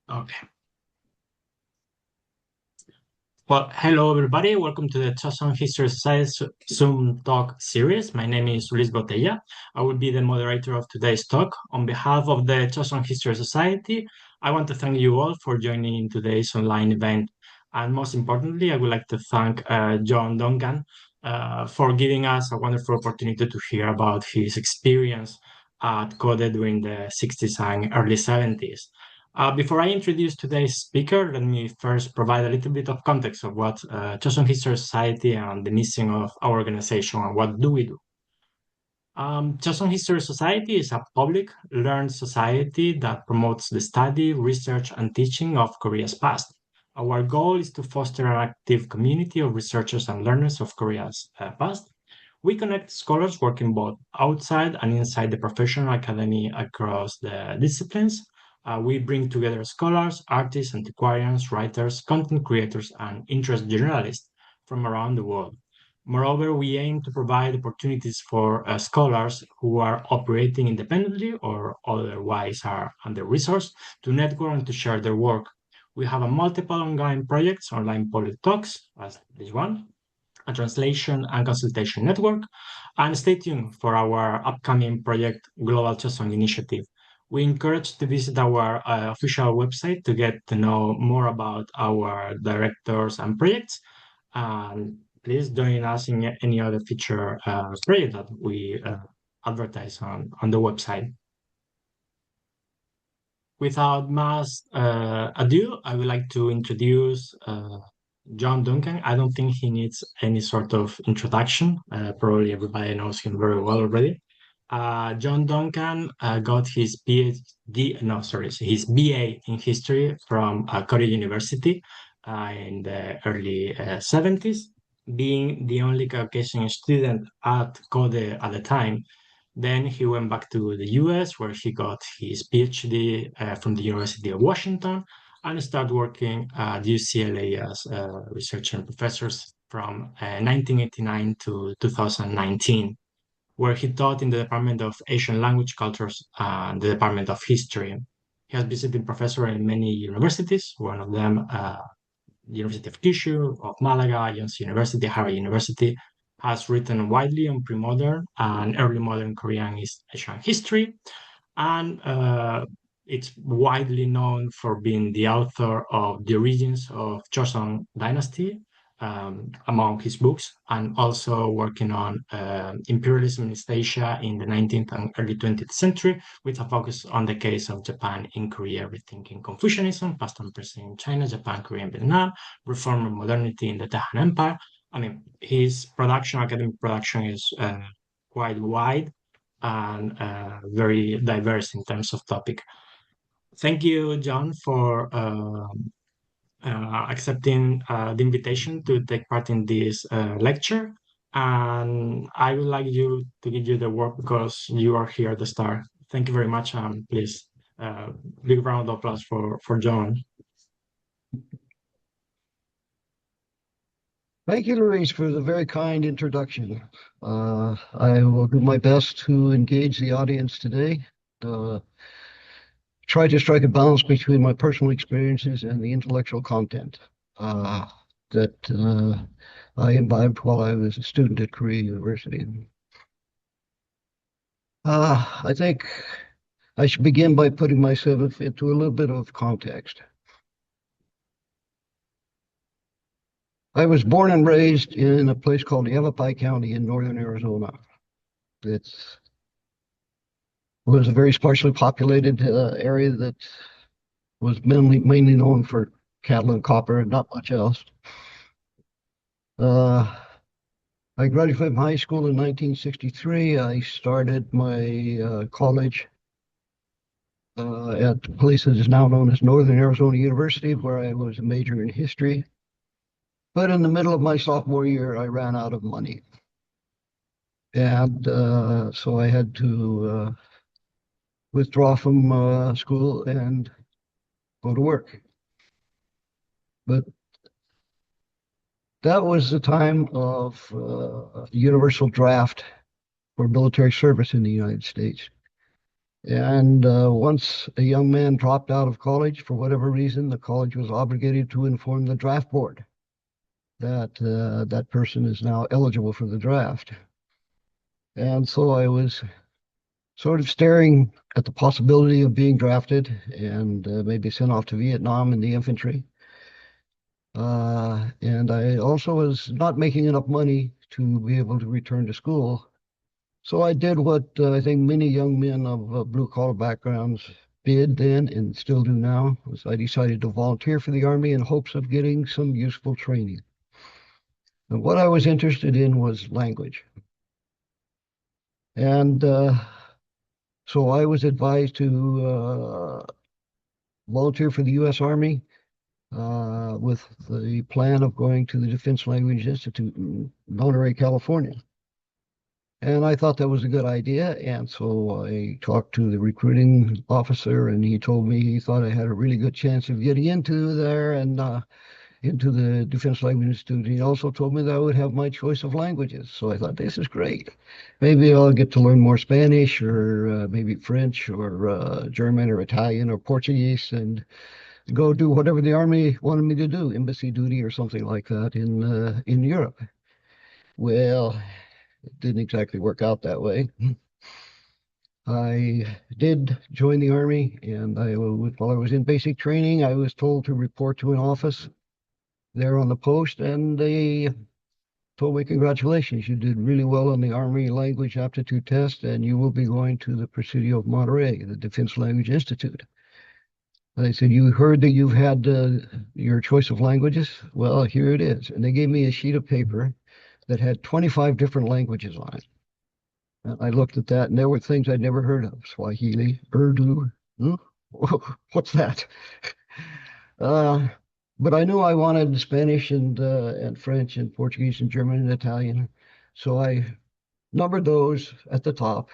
Okay. Well, hello everybody. Welcome to the Chosun History Society Zoom talk series. My name is Botella. I will be the moderator of today's talk. On behalf of the Chosun History Society, I want to thank you all for joining in today's online event. And most importantly, I would like to thank John Duncan for giving us a wonderful opportunity to hear about his experience at CODE during the 60s and early 70s. Before I introduce today's speaker, let me first provide a little bit of context of what Chosun History Society and the mission of our organization and what do we do. Chosun History Society is a public learned society that promotes the study, research, and teaching of Korea's past. Our goal is to foster an active community of researchers and learners of Korea's past. We connect scholars working both outside and inside the professional academy across the disciplines. We bring together scholars, artists, antiquarians, writers, content creators, and interest journalists from around the world. Moreover, we aim to provide opportunities for scholars who are operating independently or otherwise are under-resourced to network and to share their work. We have a multiple ongoing projects, online public talks, as this one, a translation and consultation network, and stay tuned for our upcoming project, Global Chosun Initiative. We encourage to visit our official website to get to know more about our directors and projects. And please join us in any other future project that we advertise on the website. Without much ado, I would like to introduce John Duncan. I don't think he needs any sort of introduction. Probably everybody knows him very well already. John Duncan got his PhD, no, sorry, his BA in history from Korea University in the early 70s, being the only Caucasian student at CODE at the time. Then he went back to the US, where he got his PhD from the University of Washington and started working at UCLA as researcher and professors from 1989 to 2019, where he taught in the Department of Asian Language Cultures and the Department of History. He has visited professor in many universities, one of them the University of Kyushu, of Malaga, Yonsei University, Harvard University, has written widely on pre-modern and early modern Korean Asian history, and it's widely known for being the author of The Origins of Joseon Dynasty, among his books, and also working on imperialism in East Asia in the 19th and early 20th century, with a focus on the case of Japan in Korea, rethinking Confucianism, past and present in China, Japan, Korea, and Vietnam, reform and modernity in the Tahan Empire. I mean, his production, academic production, is quite wide and very diverse in terms of topic. Thank you, John, for accepting the invitation to take part in this lecture. And I would like you to give you the word because you are here at the start. Thank you very much. Please, big round of applause for John. Thank you, Luis, for the very kind introduction. I will do my best to engage the audience today. Try to strike a balance between my personal experiences and the intellectual content that I imbibed while I was a student at Korea University. I think I should begin by putting myself into a little bit of context. I was born and raised in a place called Yavapai County in northern Arizona. It was a very sparsely populated area that was mainly known for cattle and copper and not much else. I graduated from high school in 1963. I started my college at the place that is now known as Northern Arizona University, where I was a major in history. But in the middle of my sophomore year, I ran out of money. And so I had to withdraw from school and go to work. But that was the time of universal draft for military service in the United States. And once a young man dropped out of college for whatever reason, the college was obligated to inform the draft board that that person is now eligible for the draft. And so I was sort of staring at the possibility of being drafted and maybe sent off to Vietnam in the infantry. And I also was not making enough money to be able to return to school. So I did what I think many young men of blue-collar backgrounds did then and still do now, was I decided to volunteer for the Army in hopes of getting some useful training. And what I was interested in was language. And so I was advised to volunteer for the U.S. Army with the plan of going to the Defense Language Institute in Monterey, California. And I thought that was a good idea. And so I talked to the recruiting officer, and he told me he thought I had a really good chance of getting into there and into the Defense Language Institute. He also told me that I would have my choice of languages. So I thought, this is great. Maybe I'll get to learn more Spanish or maybe French or German or Italian or Portuguese and go do whatever the Army wanted me to do, embassy duty or something like that in Europe. Well, it didn't exactly work out that way. I did join the Army, and while I was in basic training, I was told to report to an office there on the post, and they told me, congratulations, you did really well on the Army Language Aptitude Test, and you will be going to the Presidio of Monterey, the Defense Language Institute. They said, you heard that you've had your choice of languages? Well, here it is. And they gave me a sheet of paper that had 25 different languages on it. And I looked at that, and there were things I'd never heard of. Swahili, Urdu. What's that? But I knew I wanted Spanish and French and Portuguese and German and Italian. So I numbered those at the top.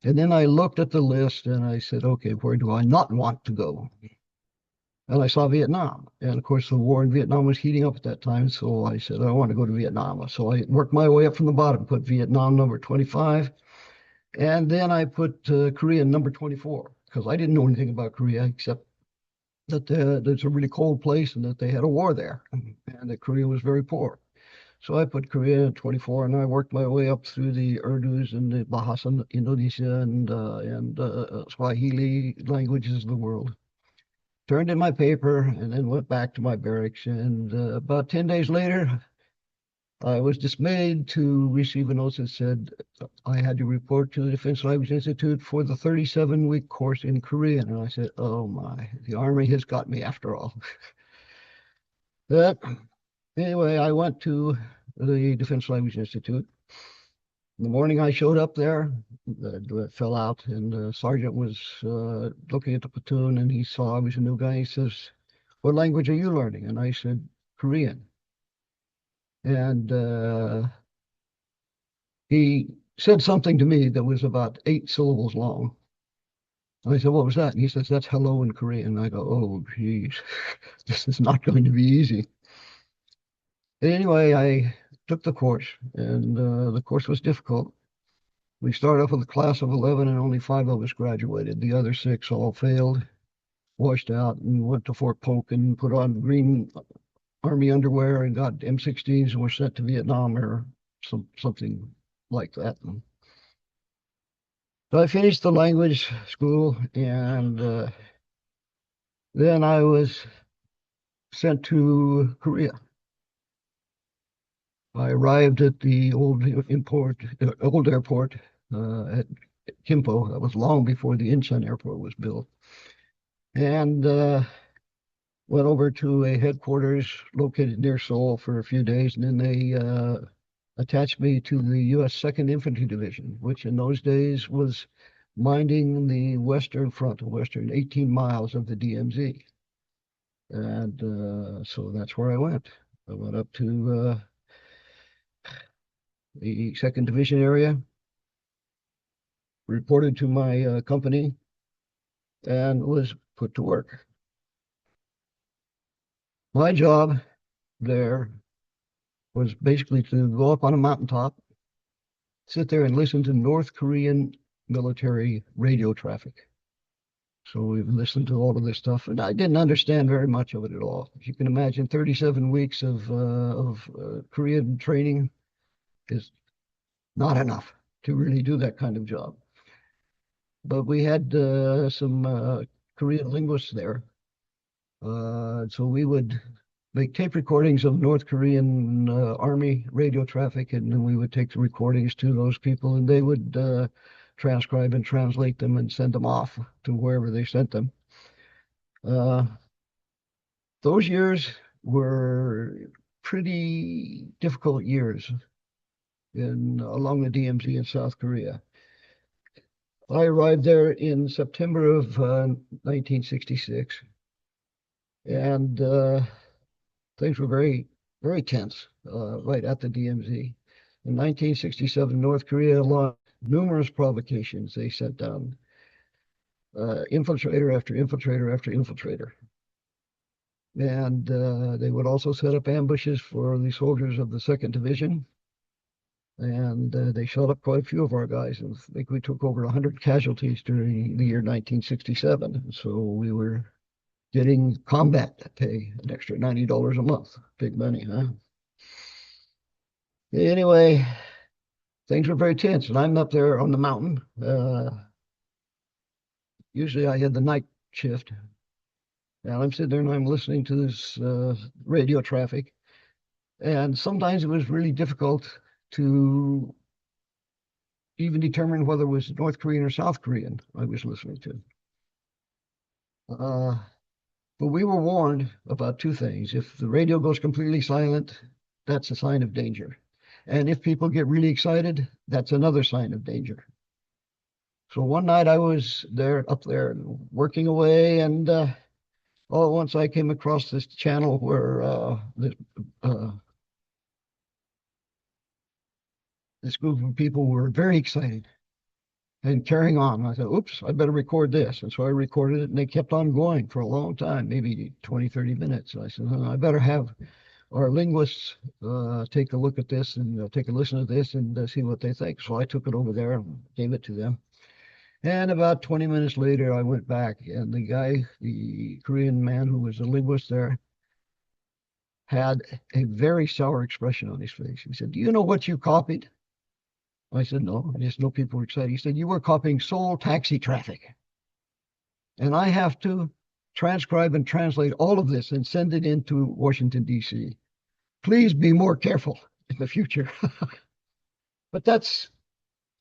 And then I looked at the list and I said, okay, where do I not want to go? And I saw Vietnam. And of course, the war in Vietnam was heating up at that time. So I said, I want to go to Vietnam. So I worked my way up from the bottom, put Vietnam number 25. And then I put Korea number 24, because I didn't know anything about Korea except that there's a really cold place and that they had a war there and that Korea was very poor. So I put Korea at 24, and I worked my way up through the Urdus and the Bahasa Indonesia and Swahili languages of the world. Turned in my paper and then went back to my barracks. And about 10 days later, I was dismayed to receive a note that said I had to report to the Defense Language Institute for the 37-week course in Korean. And I said, oh my, the Army has got me after all. Anyway, I went to the Defense Language Institute. In the morning I showed up there, fell out, and the sergeant was looking at the platoon, and he saw I was a new guy. He says, what language are you learning? And I said, Korean. And he said something to me that was about 8 syllables long. And I said, what was that? And he says, that's hello in Korean. And I go, oh, geez, this is not going to be easy. Anyway, I took the course, and the course was difficult. We started off with a class of 11, and only 5 of us graduated. The other 6 all failed, washed out, and went to Fort Polk and put on green Army underwear and got M16s and were sent to Vietnam or something like that. So I finished the language school, and then I was sent to Korea. I arrived at the old airport at Kimpo. That was long before the Incheon airport was built. And went over to a headquarters located near Seoul for a few days. And then they attached me to the U.S. 2nd Infantry Division, which in those days was minding the western front, the western 18 miles of the DMZ. And so that's where I went. I went up to the 2nd Division area, reported to my company, and was put to work. My job there was basically to go up on a mountaintop, sit there and listen to North Korean military radio traffic. So we've listened to all of this stuff, and I didn't understand very much of it at all. If you can imagine, 37 weeks of Korean training is not enough to really do that kind of job. But we had some Korean linguists there. So we would make tape recordings of North Korean Army radio traffic, and then we would take the recordings to those people, and they would transcribe and translate them and send them off to wherever they sent them. Those years were pretty difficult years along the DMZ in South Korea. I arrived there in September of 1966, and things were very, very tense right at the DMZ. In 1967, North Korea launched numerous provocations. They sent down infiltrator after infiltrator after infiltrator. And they would also set up ambushes for the soldiers of the 2nd Division. And they shot up quite a few of our guys. And I think we took over 100 casualties during the year 1967. So we were getting combat pay, an extra $90 a month. Big money, huh? Anyway, things were very tense, and I'm up there on the mountain. Usually I had the night shift, and I'm sitting there and I'm listening to this radio traffic, and sometimes it was really difficult to even determine whether it was North Korean or South Korean I was listening to. But we were warned about two things. If the radio goes completely silent, that's a sign of danger. And if people get really excited, that's another sign of danger. So one night I was up there working away, and all at once I came across this channel where this group of people were very excited and carrying on. I thought, oops, I better record this. And so I recorded it, and they kept on going for a long time, maybe 20, 30 minutes. And I said, I better have our linguists take a look at this and take a listen to this and see what they think. So I took it over there and gave it to them. And about 20 minutes later, I went back, and the Korean man who was a linguist there, had a very sour expression on his face. He said, "Do you know what you copied?" I said, "No, I just know people were excited." He said, "You were copying Seoul taxi traffic. And I have to transcribe and translate all of this and send it into Washington, D.C. Please be more careful in the future." But that's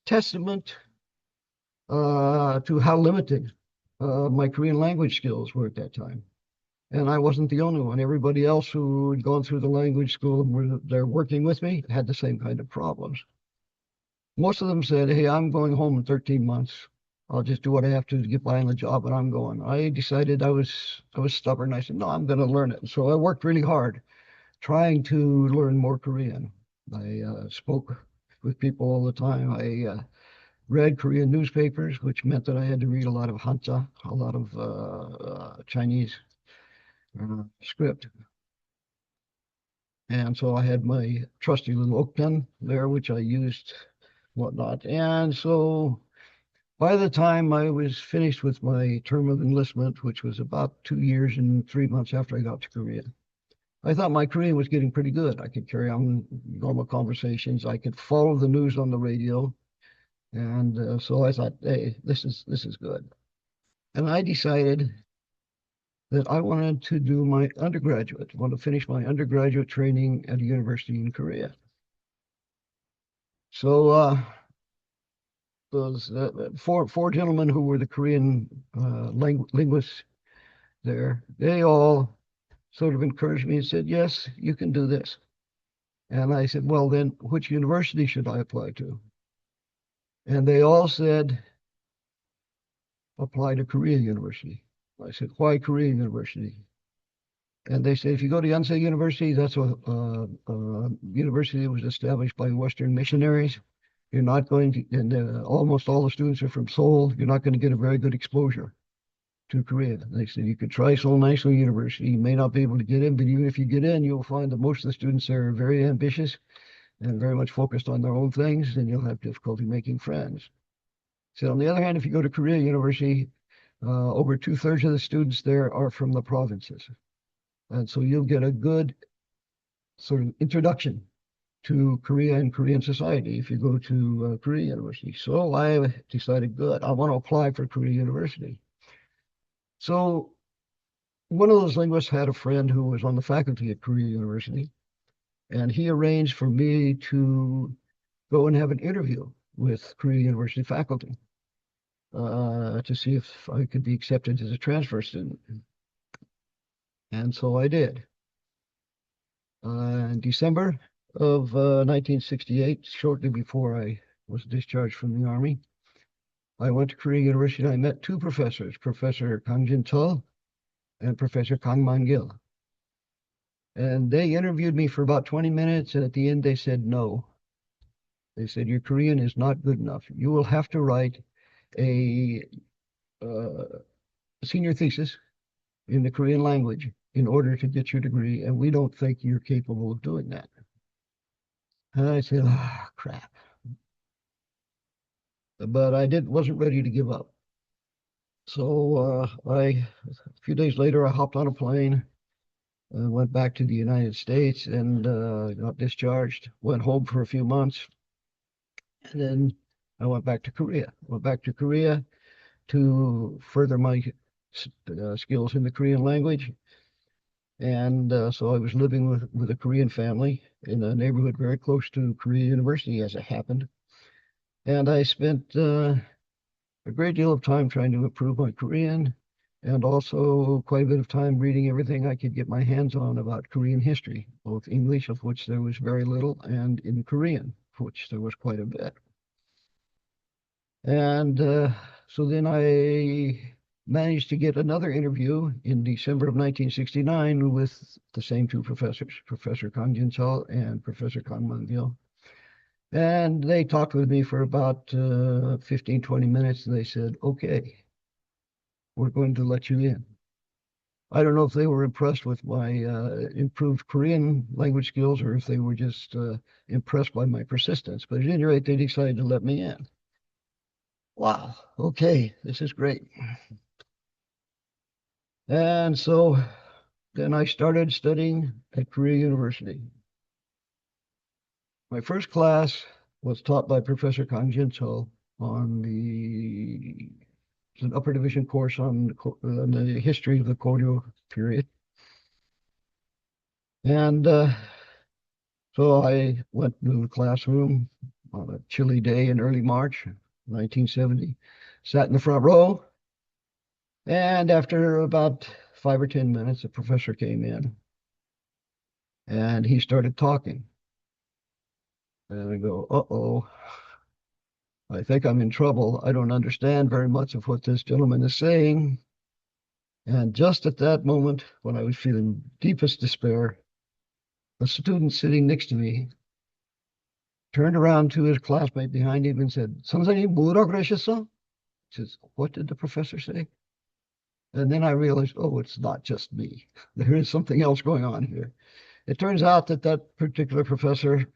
testament to how limited my Korean language skills were at that time. And I wasn't the only one. Everybody else who had gone through the language school and were there working with me had the same kind of problems. Most of them said, "Hey, I'm going home in 13 months. I'll just do what I have to get by on the job, and I'm going." I decided I was stubborn. I said, "No, I'm going to learn it." So I worked really hard trying to learn more Korean. I spoke with people all the time. I read Korean newspapers, which meant that I had to read a lot of Hanja, a lot of Chinese script. And so I had my trusty little Okten there, which I used, whatnot. And so by the time I was finished with my term of enlistment, which was about 2 years and 3 months after I got to Korea, I thought my Korean was getting pretty good. I could carry on normal conversations. I could follow the news on the radio. And so I thought, hey, this is good. And I decided that I wanted to do my undergraduate, want to finish my undergraduate training at a university in Korea. So those four gentlemen who were the Korean linguists there, they all sort of encouraged me and said, "Yes, you can do this." And I said, "Well, then which university should I apply to?" And they all said, "Apply to Korea University." I said, "Why Korea University?" And they said, "If you go to Yonsei University, that's a university that was established by Western missionaries. You're not going to, and almost all the students are from Seoul. You're not going to get a very good exposure to Korea." They said, "You could try Seoul National University. You may not be able to get in, but even if you get in, you'll find that most of the students there are very ambitious and very much focused on their own things, and you'll have difficulty making friends." So on the other hand, if you go to Korea University, over 2/3 of the students there are from the provinces. And so you'll get a good sort of introduction to Korea and Korean society if you go to Korea University. So I decided, good, I want to apply for Korea University. So one of those linguists had a friend who was on the faculty at Korea University, and he arranged for me to go and have an interview with Korea University faculty to see if I could be accepted as a transfer student. And so I did. In December of 1968, shortly before I was discharged from the Army, I went to Korea University and I met two professors, Professor Kang Jin-cheol and Professor Kang Man-gil. And they interviewed me for about 20 minutes, and at the end they said no. They said, your Korean is not good enough. You will have to write a senior thesis in the Korean language in order to get your degree, and we don't think you're capable of doing that. And I said, ah, crap. But I wasn't ready to give up. So a few days later, I hopped on a plane, went back to the United States and got discharged, went home for a few months, and then I went back to Korea. Went back to Korea to further my skills in the Korean language. And so I was living with a Korean family in a neighborhood very close to Korea University, as it happened. And I spent a great deal of time trying to improve my Korean, and also quite a bit of time reading everything I could get my hands on about Korean history, both English, of which there was very little, and in Korean, of which there was quite a bit. And so then I managed to get another interview in December of 1969 with the same two professors, Professor Kang Jin-cheol and Professor Kang Man-gil. And they talked with me for about 15, 20 minutes, and they said, okay, we're going to let you in. I don't know if they were impressed with my improved Korean language skills or if they were just impressed by my persistence, but at any rate, they decided to let me in. Wow, okay, this is great. And so then I started studying at Korea University. My first class was taught by Professor Kang Jin-cheol on an upper division course on the history of the Koryo period. And so I went to the classroom on a chilly day in early March, 1970, sat in the front row, and after about 5 or 10 minutes, the professor came in, and he started talking. And I go, uh-oh, I think I'm in trouble. I don't understand very much of what this gentleman is saying. And just at that moment, when I was feeling deepest despair, a student sitting next to me turned around to his classmate behind him and said, 선생님, 뭐라 그러셨어? He says, what did the professor say? And then I realized, oh, it's not just me. There is something else going on here. It turns out that that particular professor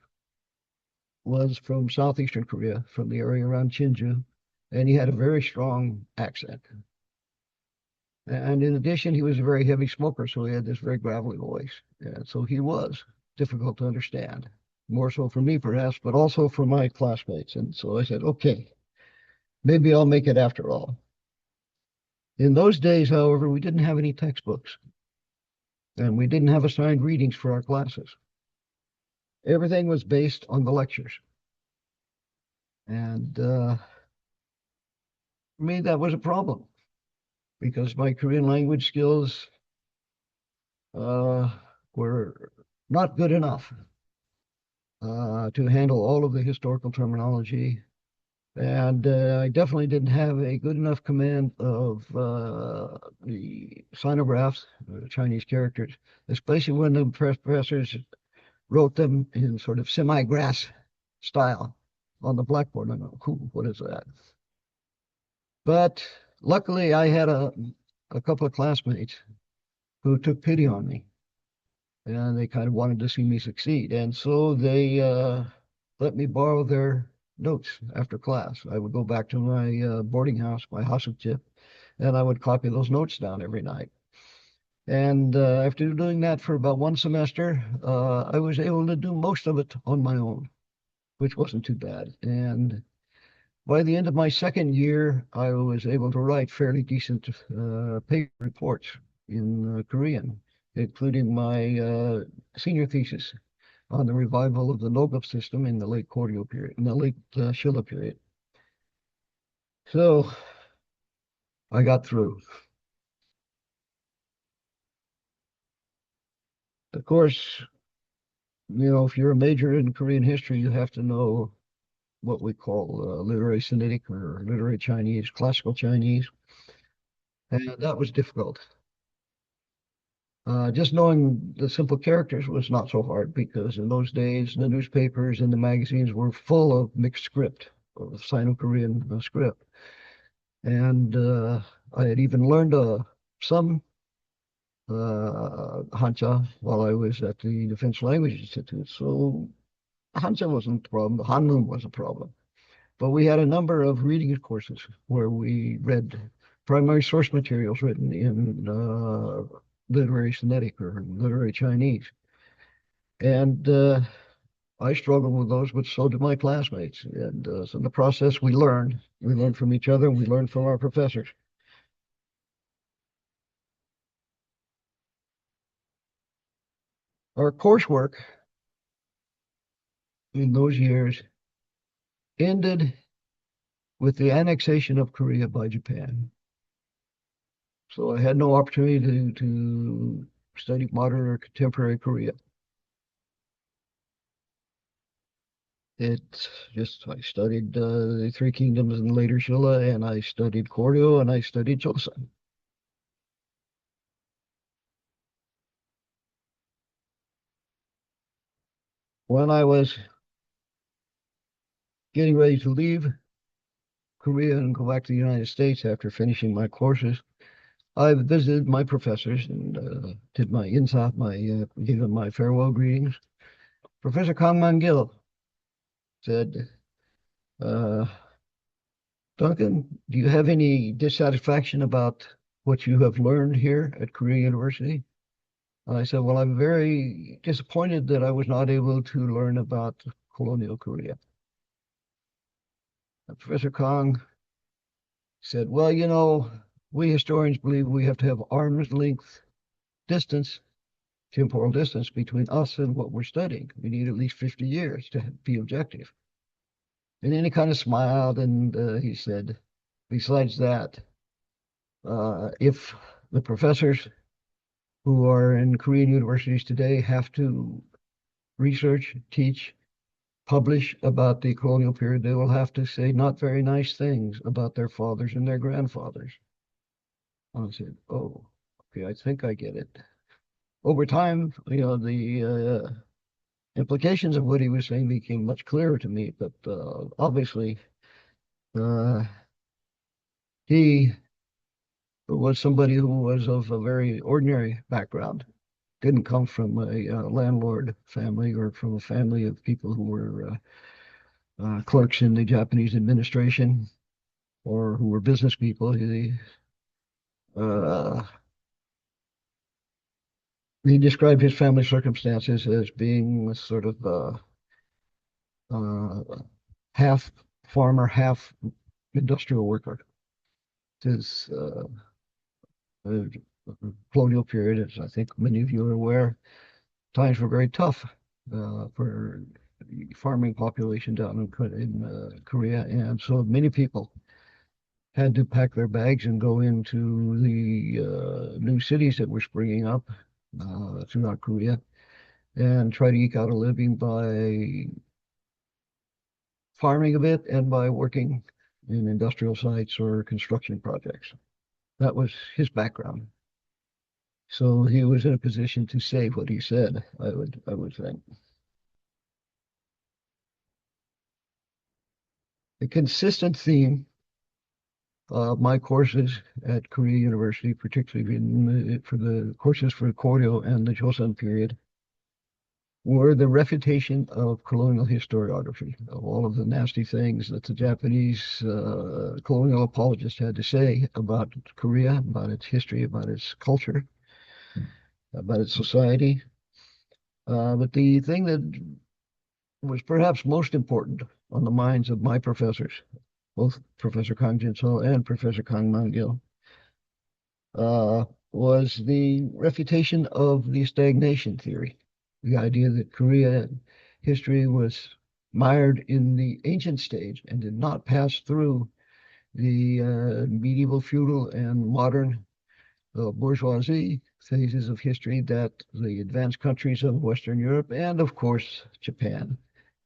was from southeastern Korea, from the area around Chinju, and he had a very strong accent. And in addition, he was a very heavy smoker, so he had this very gravelly voice. And so he was difficult to understand, more so for me perhaps, but also for my classmates. And so I said, okay, maybe I'll make it after all. In those days, however, we didn't have any textbooks, and we didn't have assigned readings for our classes. Everything was based on the lectures. And for me, that was a problem because my Korean language skills were not good enough to handle all of the historical terminology. And I definitely didn't have a good enough command of the sinographs, Chinese characters, especially when the professors wrote them in sort of semi-grass style on the blackboard. I go, cool, what is that? But luckily, I had a couple of classmates who took pity on me, and they kind of wanted to see me succeed. And so they let me borrow their notes after class. I would go back to my boarding house, my hasukje, and I would copy those notes down every night. And after doing that for about one semester, I was able to do most of it on my own, which wasn't too bad. And by the end of my second year, I was able to write fairly decent paper reports in Korean, including my senior thesis on the revival of the Nogŭp system in the late Koryo period, in the late Silla period. So I got through. Of course, if you're a major in Korean history, you have to know what we call literary Sinitic or literary Chinese, classical Chinese. And that was difficult. Just knowing the simple characters was not so hard because in those days, the newspapers and the magazines were full of mixed script, of Sino-Korean script. And I had even learned some Hanja while I was at the Defense Language Institute. So Hanja wasn't a problem. Hanmun was a problem. But we had a number of reading courses where we read primary source materials written in literary Sinitic or literary Chinese. And I struggled with those, but so did my classmates. And so in the process, we learned. We learned from each other, and we learned from our professors. Our coursework in those years ended with the annexation of Korea by Japan. So I had no opportunity to study modern or contemporary Korea. I studied the Three Kingdoms and later Silla, and I studied Koryo, and I studied Joseon. When I was getting ready to leave Korea and go back to the United States after finishing my courses, I visited my professors and did my insa, gave them my farewell greetings. Professor Kang Man-gil said, Duncan, do you have any dissatisfaction about what you have learned here at Korea University? And I said, well, I'm very disappointed that I was not able to learn about colonial Korea. And Professor Kang said, well, we historians believe we have to have arm's length distance, temporal distance between us and what we're studying. We need at least 50 years to be objective. And then he kind of smiled and he said, besides that, if the professors who are in Korean universities today have to research, teach, publish about the colonial period, they will have to say not very nice things about their fathers and their grandfathers. I said, oh, okay, I think I get it. Over time, the implications of what he was saying became much clearer to me, but obviously he was somebody who was of a very ordinary background, didn't come from a landlord family or from a family of people who were clerks in the Japanese administration or who were business people. He described his family circumstances as being sort of half farmer, half industrial worker. His colonial period, as I think many of you are aware, times were very tough for the farming population down in Korea, and so many people had to pack their bags and go into the new cities that were springing up throughout Korea and try to eke out a living by farming a bit and by working in industrial sites or construction projects. That was his background. So he was in a position to say what he said, I would think. A consistent theme of my courses at Korea University, particularly for the courses for Koryo and the Joseon period, were the refutation of colonial historiography, of all of the nasty things that the Japanese colonial apologists had to say about Korea, about its history, about its culture, about its society. But the thing that was perhaps most important on the minds of my professors, both Professor Kang Jin-so and Professor Kang Man-gil, was the refutation of the stagnation theory, the idea that Korea history was mired in the ancient stage and did not pass through the medieval, feudal, and modern bourgeoisie phases of history that the advanced countries of Western Europe and, of course, Japan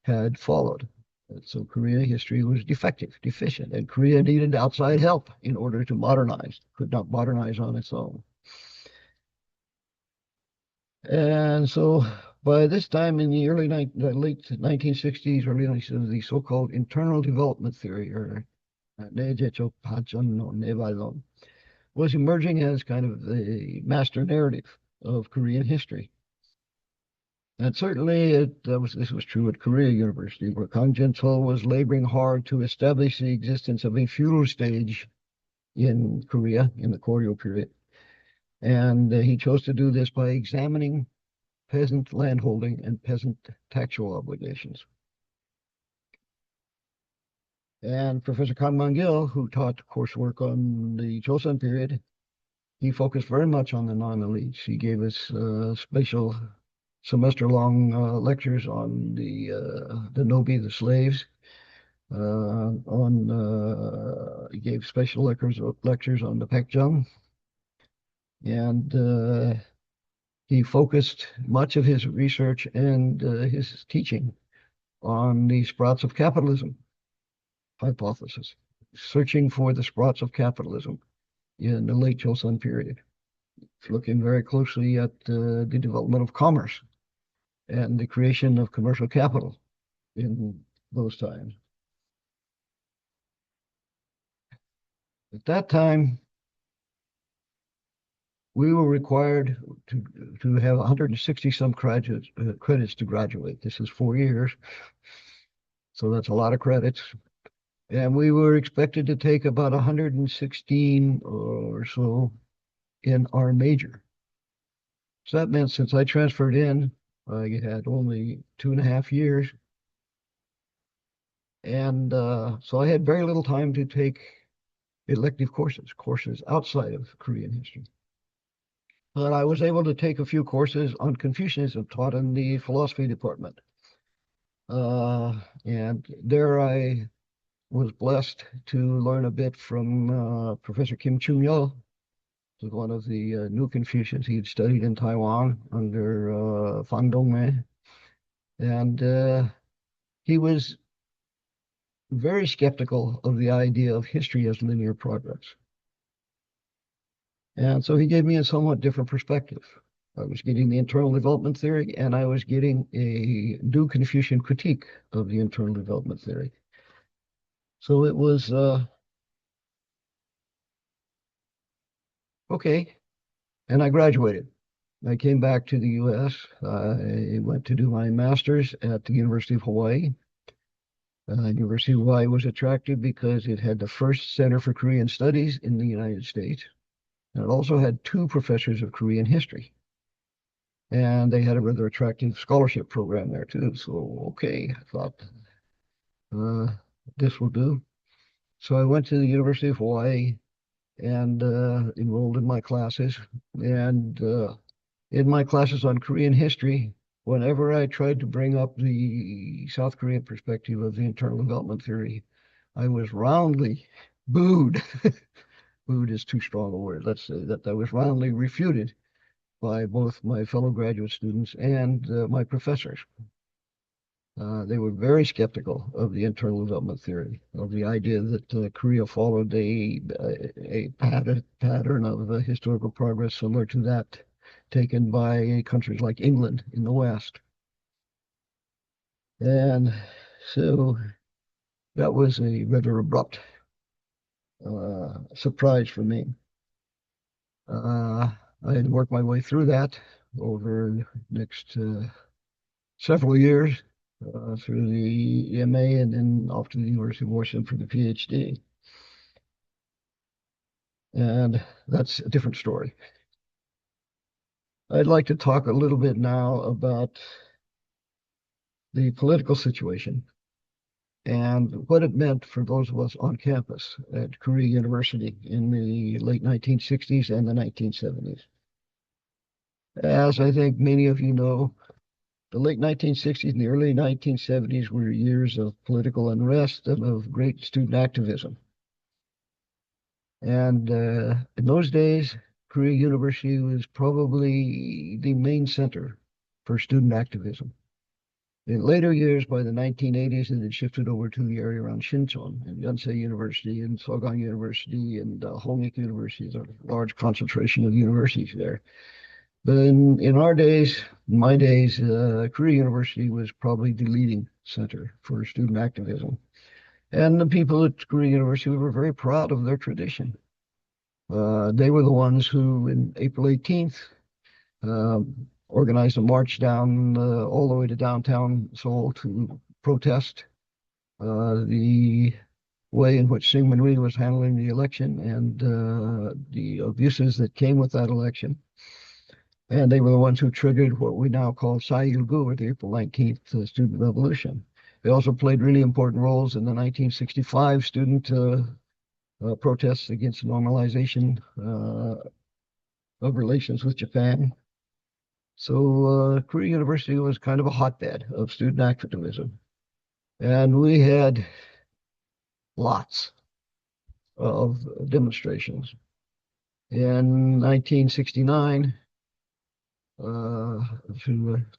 had followed. So Korea history was defective, deficient, and Korea needed outside help in order to modernize, could not modernize on its own. And so by this time in the late 1960s, early 1970s, the so-called internal development theory, or was emerging as kind of the master narrative of Korean history. And certainly this was true at Korea University, where Kang Jin-so was laboring hard to establish the existence of a feudal stage in Korea in the Koryo period. And he chose to do this by examining peasant landholding and peasant taxual obligations. And Professor Kang Man-gil, who taught coursework on the Joseon period, he focused very much on the non-elites. He gave us special semester-long lectures on the Nogŭp, the slaves. He gave special lectures on the Baekjeong, and he focused much of his research and his teaching on the sprouts of capitalism hypothesis, searching for the sprouts of capitalism in the late Joseon period, looking very closely at the development of commerce and the creation of commercial capital in those times. At that time, we were required to have 160 some credits to graduate. This is 4 years, so that's a lot of credits. And we were expected to take about 116 or so in our major. So that meant since I transferred in, I had only 2.5 years. And so I had very little time to take elective courses outside of Korean history. But I was able to take a few courses on Confucianism taught in the philosophy department. And there I was blessed to learn a bit from Professor Kim Chung-yeol, who was one of the new Confucians. He had studied in Taiwan under Fang Dongmei. And he was very skeptical of the idea of history as linear progress. And so he gave me a somewhat different perspective. I was getting the internal development theory, and I was getting a new Confucian critique of the internal development theory. So it was okay, and I graduated. I came back to the U.S. I went to do my master's at the University of Hawaii. University of Hawaii was attractive because it had the first Center for Korean Studies in the United States. And it also had 2 professors of Korean history. And they had a rather attractive scholarship program there too. So, okay, I thought this will do. So I went to the University of Hawaii and enrolled in my classes. And in my classes on Korean history, whenever I tried to bring up the South Korean perspective of the internal development theory, I was roundly booed. Booed is too strong a word. Let's say that I was roundly refuted by both my fellow graduate students and my professors. They were very skeptical of the internal development theory, of the idea that Korea followed a pattern of historical progress similar to that taken by countries like England in the West. And so that was a rather abrupt surprise for me. I had worked my way through that over the next several years through the MA and then off to the University of Washington for the PhD. And that's a different story. I'd like to talk a little bit now about the political situation and what it meant for those of us on campus at Korea University in the late 1960s and the 1970s. As I think many of you know, the late 1960s and the early 1970s were years of political unrest and of great student activism. And in those days, Korea University was probably the main center for student activism. In later years, by the 1980s, it had shifted over to the area around Shincheon and Yonsei University and Sogang University and Hongik University. There's a large concentration of universities there. But in our days, in my days, Korea University was probably the leading center for student activism. And the people at Korea University were very proud of their tradition. They were the ones who, in April 18th, organized a march down all the way to downtown Seoul to protest the way in which Syngman Rhee was handling the election and the abuses that came with that election. And they were the ones who triggered what we now call Saeilgu, or the April 19th student revolution. They also played really important roles in the 1965 student protests against normalization of relations with Japan. So Korea University was kind of a hotbed of student activism. And we had lots of demonstrations. In 1969,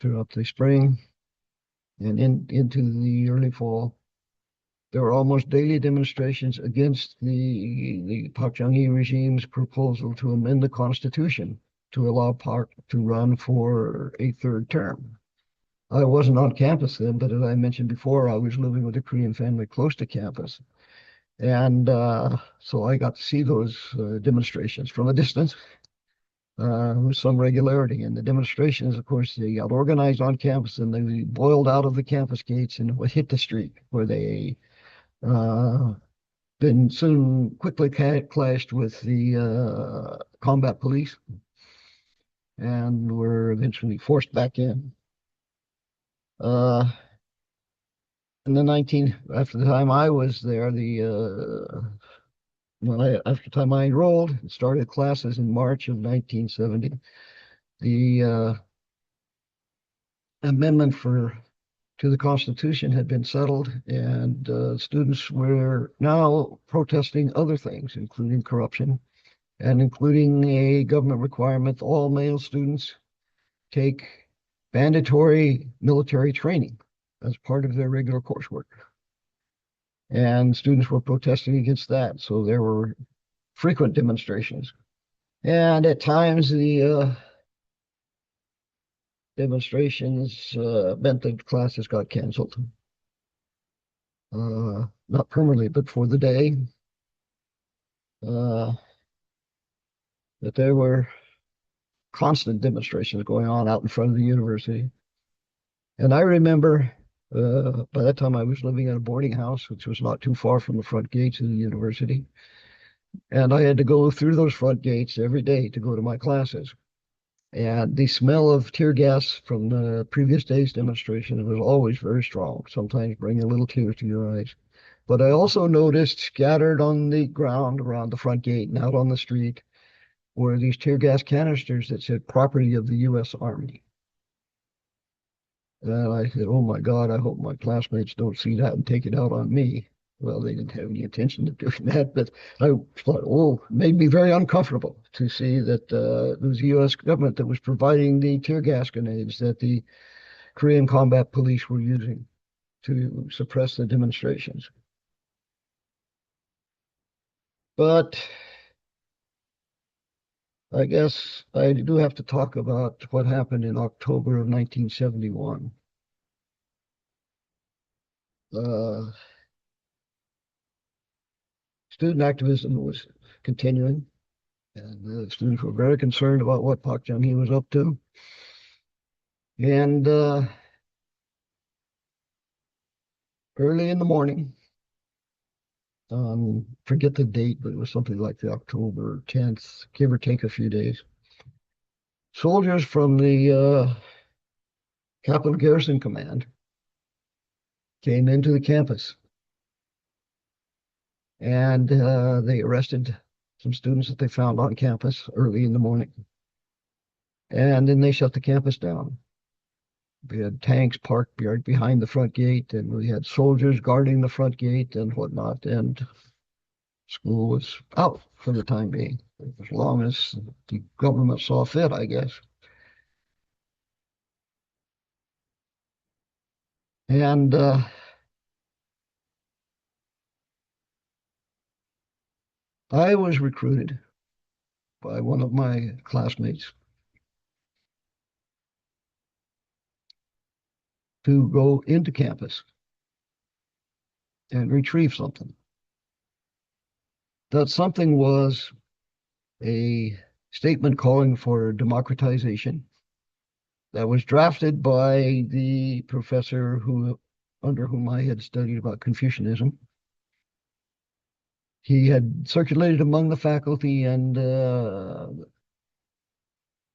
throughout the spring and into the early fall, there were almost daily demonstrations against the Park Chung-hee regime's proposal to amend the Constitution to allow Park to run for a third term. I wasn't on campus then, but as I mentioned before, I was living with a Korean family close to campus. And so I got to see those demonstrations from a distance with some regularity. And the demonstrations, of course, they got organized on campus and they boiled out of the campus gates and hit the street, where they then soon quickly clashed with the combat police and were eventually forced back in. After the time I was there, after the time I enrolled and started classes in March of 1970, the amendment to the Constitution had been settled, and students were now protesting other things, including corruption, and including a government requirement that all male students take mandatory military training as part of their regular coursework. And students were protesting against that, so there were frequent demonstrations. And at times, the demonstrations meant that classes got canceled. Not permanently, but for the day. That there were constant demonstrations going on out in front of the university. And I remember by that time I was living in a boarding house, which was not too far from the front gates of the university. And I had to go through those front gates every day to go to my classes. And the smell of tear gas from the previous day's demonstration was always very strong, sometimes bringing a little tears to your eyes. But I also noticed scattered on the ground around the front gate and out on the street were these tear gas canisters that said property of the U.S. Army. And I said, oh my God, I hope my classmates don't see that and take it out on me. Well, they didn't have any intention of doing that, but I thought, it made me very uncomfortable to see that it was the U.S. government that was providing the tear gas grenades that the Korean combat police were using to suppress the demonstrations. But I guess I do have to talk about what happened in October of 1971. Student activism was continuing, and the students were very concerned about what Park Chung-hee was up to. And early in the morning, forget the date, but it was something like the October 10th, give or take a few days. Soldiers from the Capital Garrison Command came into the campus, and they arrested some students that they found on campus early in the morning. And then they shut the campus down. We had tanks parked behind the front gate, and we had soldiers guarding the front gate and whatnot. And school was out for the time being, as long as the government saw fit, I guess. And I was recruited by one of my classmates to go into campus and retrieve something. That something was a statement calling for democratization that was drafted by the professor under whom I had studied about Confucianism. He had circulated among the faculty, and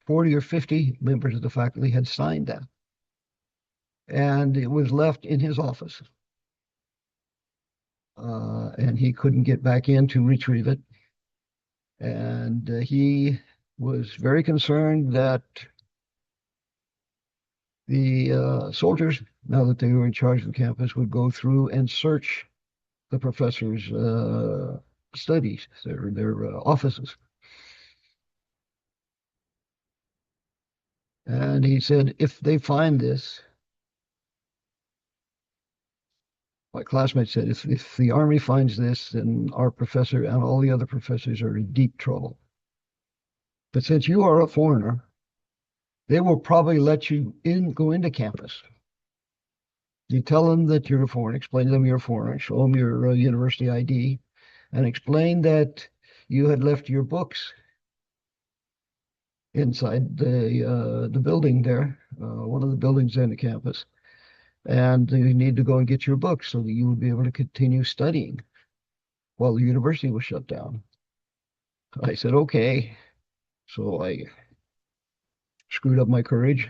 40 or 50 members of the faculty had signed that. And it was left in his office. And he couldn't get back in to retrieve it. And he was very concerned that the soldiers, now that they were in charge of the campus, would go through and search the professor's studies, their offices. And he said, if they find this, my classmate said, if the Army finds this, then our professor and all the other professors are in deep trouble. But since you are a foreigner, they will probably let you go into campus. You tell them that you're a foreigner, explain to them you're a foreigner, show them your university ID, and explain that you had left your books inside the building there, one of the buildings in the campus, and you need to go and get your books so that you will be able to continue studying while the university was shut down. I said, okay. So I screwed up my courage,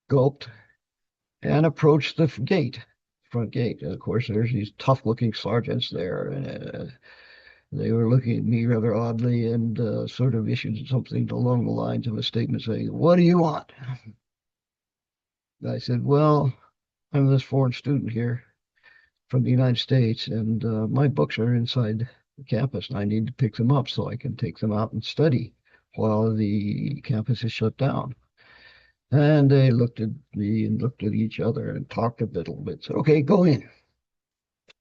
gulped, and approached the front gate. And of course, there's these tough-looking sergeants there, and they were looking at me rather oddly, and sort of issued something along the lines of a statement saying, "What do you want?" I said, "Well, I'm this foreign student here from the United States, and my books are inside the campus, and I need to pick them up so I can take them out and study while the campus is shut down." And they looked at me and looked at each other and talked a little bit. Said, "Okay, go in."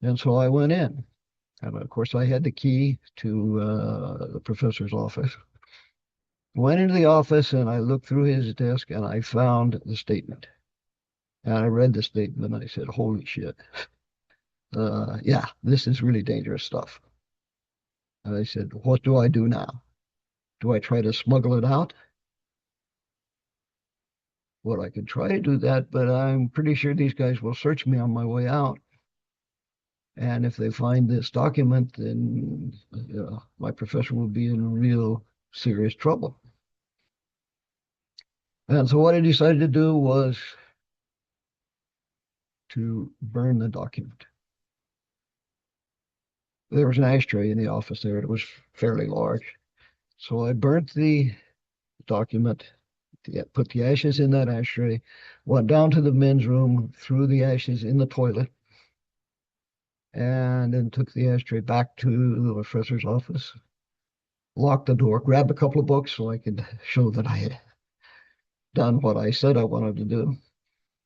And so I went in. And of course, I had the key to the professor's office. Went into the office and I looked through his desk and I found the statement. And I read the statement and I said, holy shit. Yeah, this is really dangerous stuff. And I said, what do I do now? Do I try to smuggle it out? Well, I could try to do that, but I'm pretty sure these guys will search me on my way out. And if they find this document, then my professor will be in real serious trouble. And so what I decided to do was to burn the document. There was an ashtray in the office there. It was fairly large. So I burnt the document, put the ashes in that ashtray, went down to the men's room, threw the ashes in the toilet, and then took the ashtray back to the professor's office, locked the door, grabbed a couple of books so I could show that I had done what I said I wanted to do,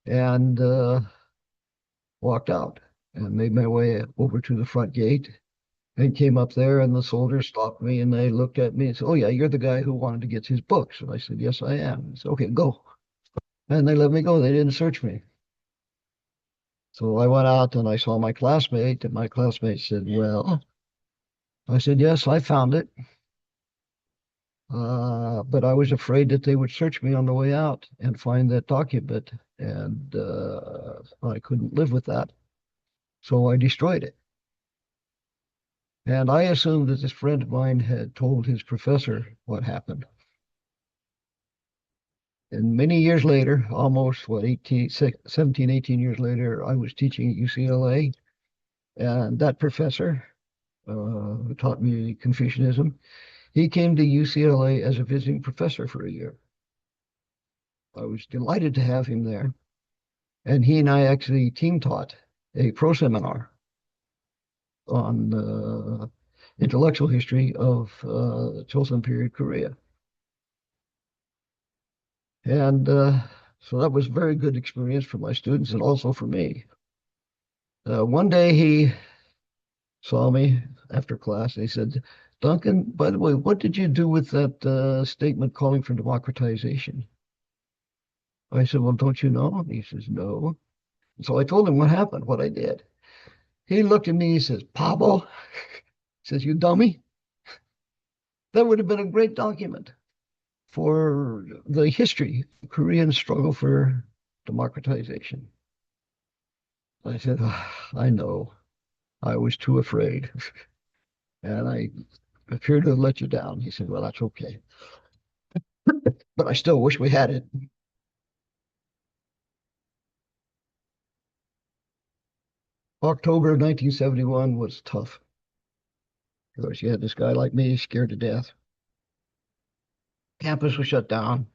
and walked out and made my way over to the front gate and came up there, and the soldiers stopped me and they looked at me and said, "Oh yeah, you're the guy who wanted to get his books." And I said, "Yes, I am." I said, "Okay, go." And they let me go. They didn't search me. So I went out and I saw my classmate, and my classmate said, "Well," I said, "Yes, I found it. But I was afraid that they would search me on the way out and find that document, and I couldn't live with that." So I destroyed it. And I assumed that this friend of mine had told his professor what happened. And many years later, almost what, 17, 18 years later, I was teaching at UCLA. And that professor, who taught me Confucianism, he came to UCLA as a visiting professor for a year. I was delighted to have him there. And he and I actually team taught a pro seminar on intellectual history of Joseon period Korea. And so that was a very good experience for my students and also for me. One day he saw me after class and he said, Duncan, by the way, what did you do with that statement calling for democratization? I said, well, don't you know? And he says, no. So I told him what happened, what I did. He looked at me, he says, Pablo, he says, you dummy. That would have been a great document for the history of Korean struggle for democratization. I said, oh, I know. I was too afraid. And I appear to have let you down. He said, well, that's okay. But I still wish we had it. October of 1971 was tough. Of course, you had this guy like me scared to death. Campus was shut down.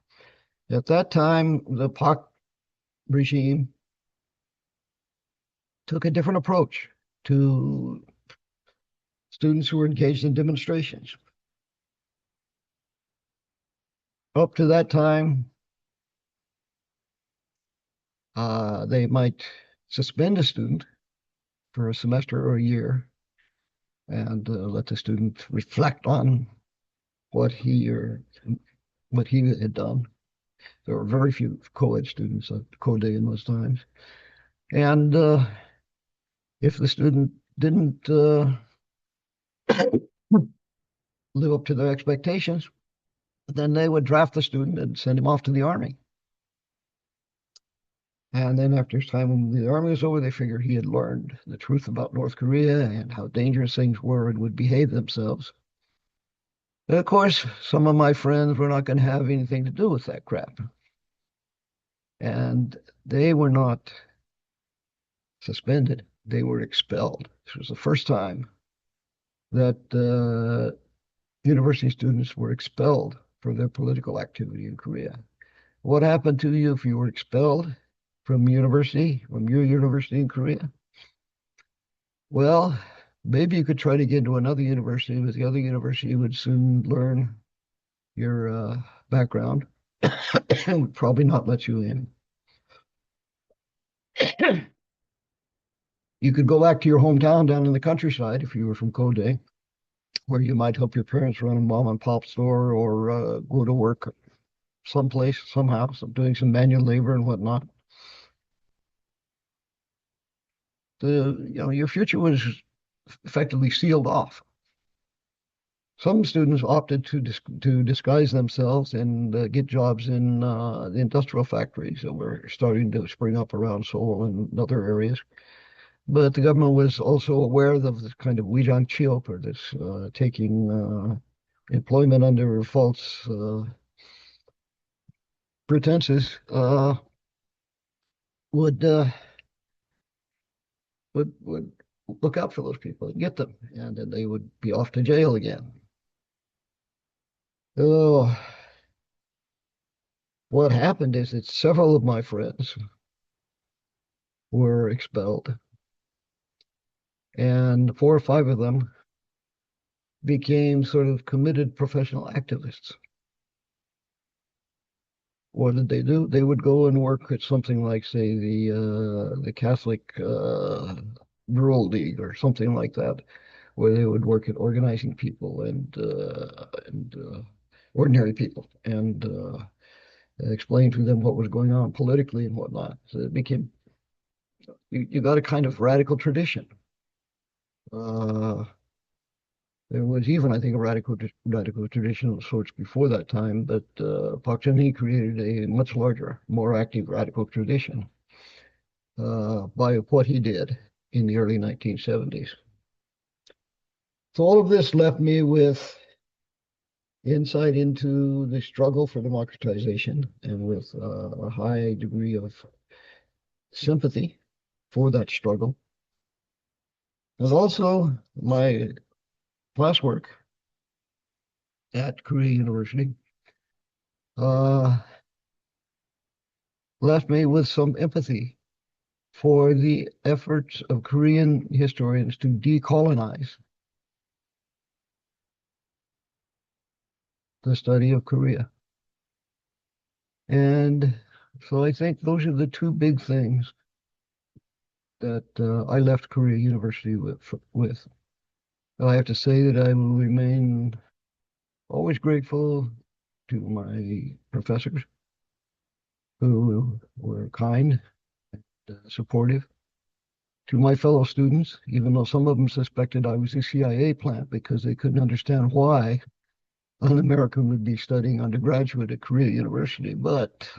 At that time, the Park regime took a different approach to students who were engaged in demonstrations. Up to that time, they might suspend a student for a semester or a year and let the student reflect on what he had done. There were very few co-ed students at Code in those times. And if the student didn't live up to their expectations, then they would draft the student and send him off to the army. And then after his time when the army was over, they figured he had learned the truth about North Korea and how dangerous things were and would behave themselves. And of course, some of my friends were not going to have anything to do with that crap. And they were not suspended, they were expelled. This was the first time that university students were expelled for their political activity in Korea. What happened to you if you were expelled from your university in Korea? Well, maybe you could try to get into another university, but the other university would soon learn your background and would probably not let you in. You could go back to your hometown down in the countryside if you were from Kode, where you might help your parents run a mom and pop store or go to work someplace, somehow, doing some manual labor and whatnot. Your future was effectively sealed off. Some students opted to disguise themselves and get jobs in the industrial factories that were starting to spring up around Seoul and other areas. But the government was also aware of this kind of wijancheop, or this taking employment under false pretenses, would look out for those people and get them, and then they would be off to jail again. Oh, what happened is that several of my friends were expelled, and 4 or 5 of them became sort of committed professional activists. What did they do? They would go and work at something like, say, the Catholic Rural League or something like that, where they would work at organizing people and ordinary people and explain to them what was going on politically and whatnot. So it became, you got a kind of radical tradition. There was even, I think, a radical tradition of sorts before that time, but Park Geun-hye created a much larger, more active radical tradition by what he did. in the early 1970s. So all of this left me with insight into the struggle for democratization and with a high degree of sympathy for that struggle. And also my classwork at Korea University left me with some empathy for the efforts of Korean historians to decolonize the study of Korea. And so I think those are the two big things that I left Korea University with. I have to say that I will remain always grateful to my professors who were kind and supportive, to my fellow students, even though some of them suspected I was a CIA plant because they couldn't understand why an American would be studying undergraduate at Korea University. But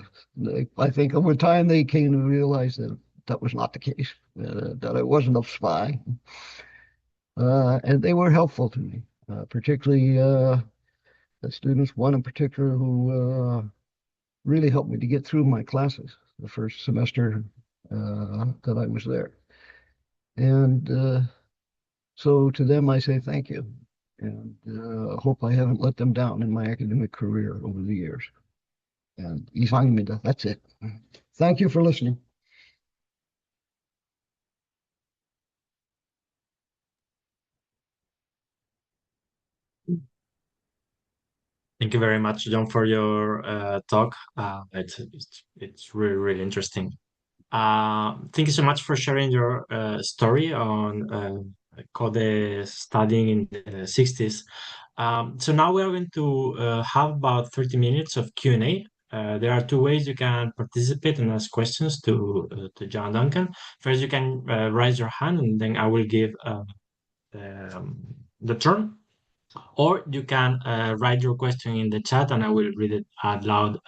I think over time they came to realize that that was not the case, that I wasn't a spy. And they were helpful to me, particularly the students, one in particular who really helped me to get through my classes the first semester that I was there. And so to them, I say thank you. And hope I haven't let them down in my academic career over the years. And that's it. Thank you for listening. Thank you very much, John, for your talk. It's really, really interesting. Thank you so much for sharing your story on code studying in the 60s. So now we are going to have about 30 minutes of Q&A. There are two ways you can participate and ask questions to John Duncan. First, you can raise your hand, and then I will give the turn. Or you can write your question in the chat, and I will read it out loud,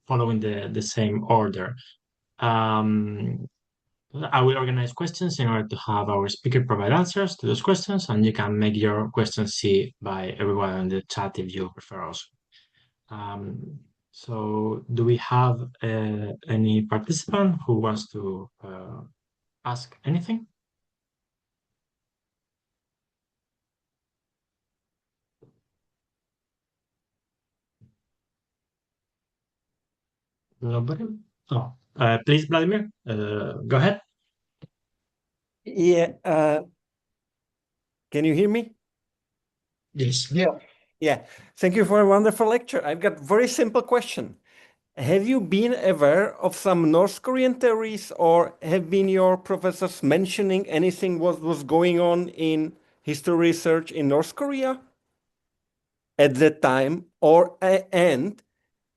following the same order. I will organize questions in order to have our speaker provide answers to those questions, and you can make your questions seen by everyone in the chat if you prefer also. So do we have any participant who wants to ask anything? Nobody? Oh, please, Vladimir, go ahead. Yeah. Can you hear me? Yes. Yeah. Yeah. Thank you for a wonderful lecture. I've got very simple question. Have you been aware of some North Korean theories, or have been your professors mentioning anything what was going on in history research in North Korea at that time, and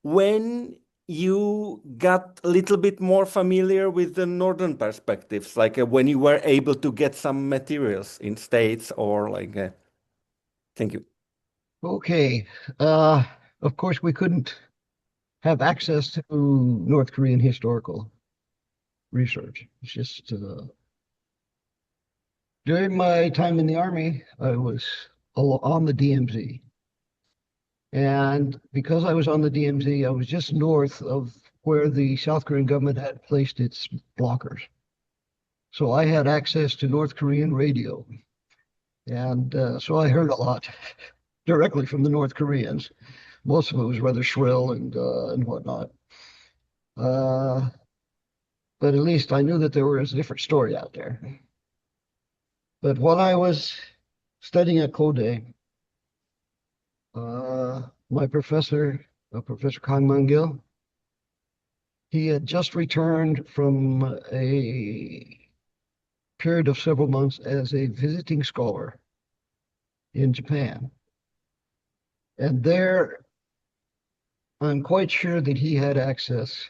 when you got a little bit more familiar with the northern perspectives, like when you were able to get some materials in States or like thank you. Okay. Of course, we couldn't have access to North Korean historical research. It's just during my time in the Army, I was on the DMZ. And because I was on the DMZ, I was just north of where the South Korean government had placed its blockers. So I had access to North Korean radio. And so I heard a lot directly from the North Koreans. Most of it was rather shrill and whatnot. But at least I knew that there was a different story out there. But when I was studying at Kode, my professor, Professor Kang Man-gil, he had just returned from a period of several months as a visiting scholar in Japan. And there, I'm quite sure that he had access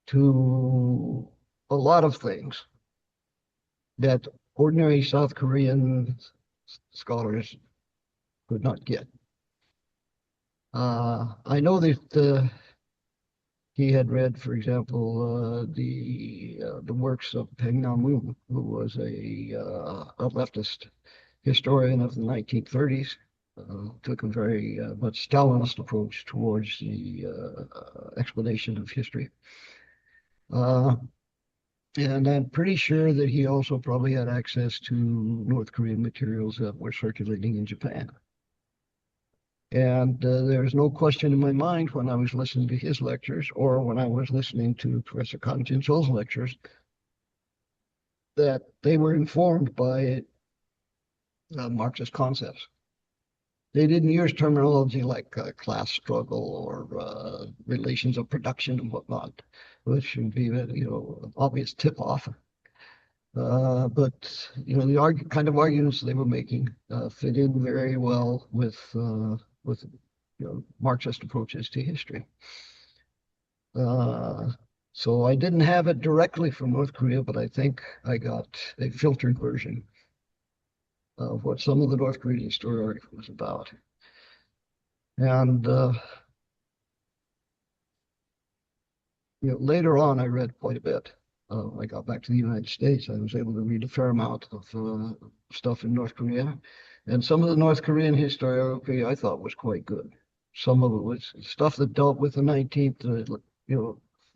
to a lot of things that ordinary South Korean scholars could not get. I know that he had read, for example, the works of Peng Namu, who was a leftist historian of the 1930s. Took a very much Stalinist approach towards the explanation of history. And I'm pretty sure that he also probably had access to North Korean materials that were circulating in Japan. And there's no question in my mind when I was listening to his lectures or when I was listening to Professor Kang Jin-sol's lectures that they were informed by Marxist concepts. They didn't use terminology like class struggle or relations of production and whatnot, which would be an obvious tip-off. But the kind of arguments they were making fit in very well with Marxist approaches to history. So I didn't have it directly from North Korea, but I think I got a filtered version of what some of the North Korean story article was about. And later on, I read quite a bit. When I got back to the United States, I was able to read a fair amount of stuff in North Korea. And some of the North Korean historiography I thought was quite good. Some of it was stuff that dealt with the 19th,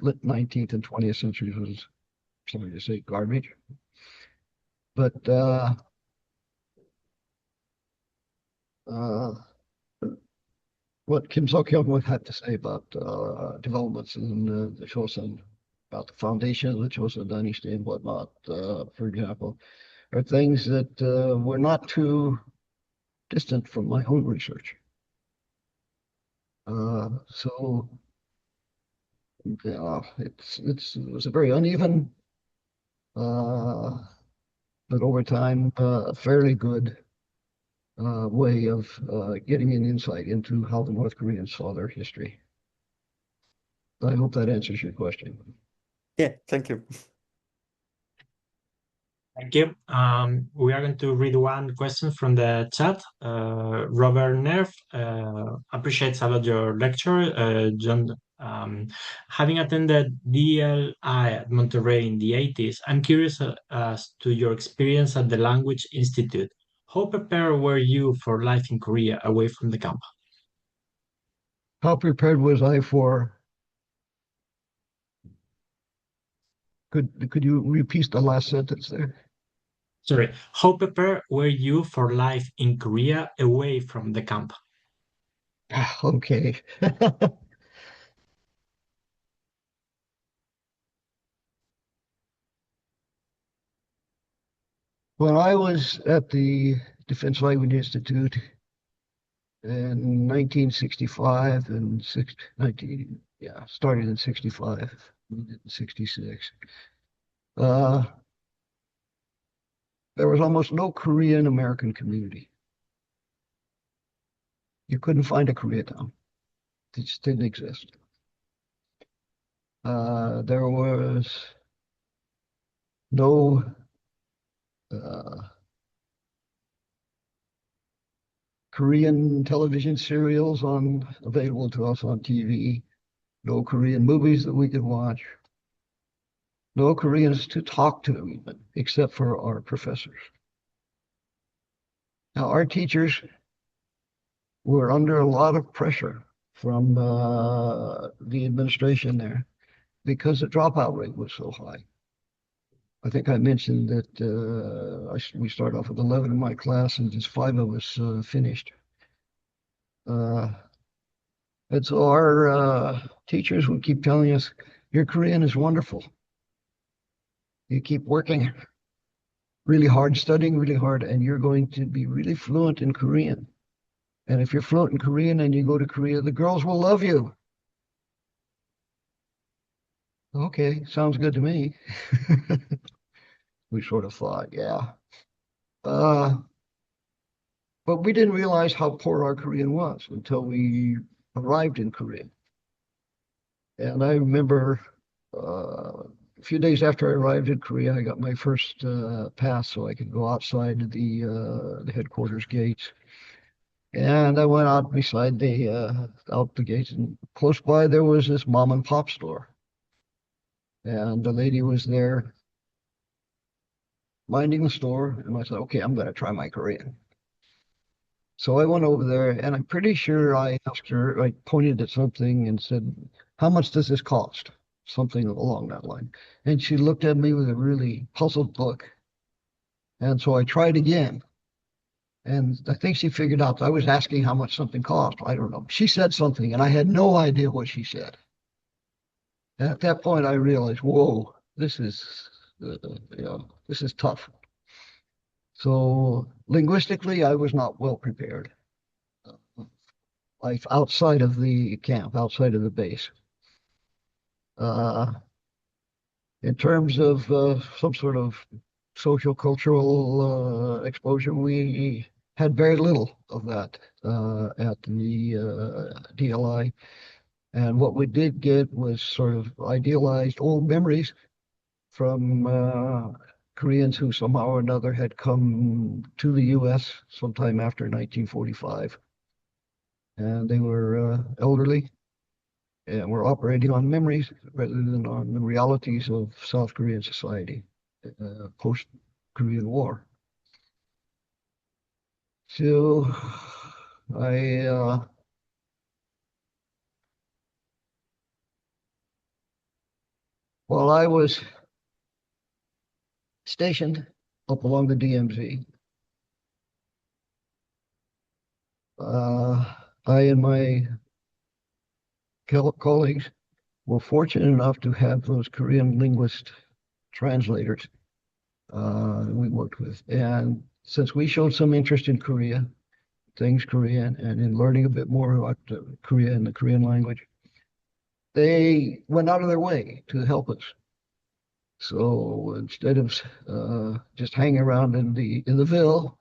late 19th and 20th centuries was, sorry to say, garbage. But what Kim Seok-hyun had to say about developments in the Joseon, about the foundation of the Joseon dynasty and whatnot, for example, are things that were not too distant from my own research. So yeah, it was a very uneven, but over time, a fairly good way of getting an insight into how the North Koreans saw their history. I hope that answers your question. Yeah, thank you. Thank you. We are going to read one question from the chat. Robert Nerf appreciates a lot your lecture. John, having attended DLI at Monterrey in the 80s, I'm curious as to your experience at the Language Institute. How prepared were you for life in Korea away from the camp? How prepared was I for? Could you repeat the last sentence there? Sorry, how prepared were you for life in Korea away from the camp? Okay. When I was at the Defense Language Institute in 1965 and started in 65, ended in 66. There was almost no Korean American community. You couldn't find a Koreatown. It just didn't exist. There was no Korean television serials available to us on TV, no Korean movies that we could watch, no Koreans to talk to even, except for our professors. Now, our teachers were under a lot of pressure from the administration there because the dropout rate was so high. I think I mentioned that we start off with 11 in my class and just 5 of us finished. And so our teachers would keep telling us, your Korean is wonderful. You keep working really hard, studying really hard, and you're going to be really fluent in Korean. And if you're fluent in Korean and you go to Korea, the girls will love you. Okay, sounds good to me. We sort of thought, yeah. But we didn't realize how poor our Korean was until we arrived in Korea. And I remember a few days after I arrived in Korea, I got my first pass so I could go outside the headquarters gates. And I went out beside out the gates, and close by there was this mom and pop store. And the lady was there minding the store, and I said, okay, I'm going to try my Korean. So I went over there, and I'm pretty sure I asked her, I pointed at something and said, how much does this cost? Something along that line. And she looked at me with a really puzzled look. And so I tried again. And I think she figured out I was asking how much something cost. I don't know. She said something, and I had no idea what she said. And at that point, I realized, whoa, this is, this is tough. So linguistically, I was not well prepared. Life outside of the camp, outside of the base. In terms of some sort of social cultural exposure, we had very little of that at the DLI. And what we did get was sort of idealized old memories from Koreans who somehow or another had come to the US sometime after 1945. And they were elderly and were operating on memories rather than on the realities of South Korean society post-Korean War. So while I was stationed up along the DMZ, I and my colleagues were fortunate enough to have those Korean linguist translators we worked with. And since we showed some interest in Korea, things Korean, and in learning a bit more about Korea and the Korean language, they went out of their way to help us. So instead of just hanging around in the Ville,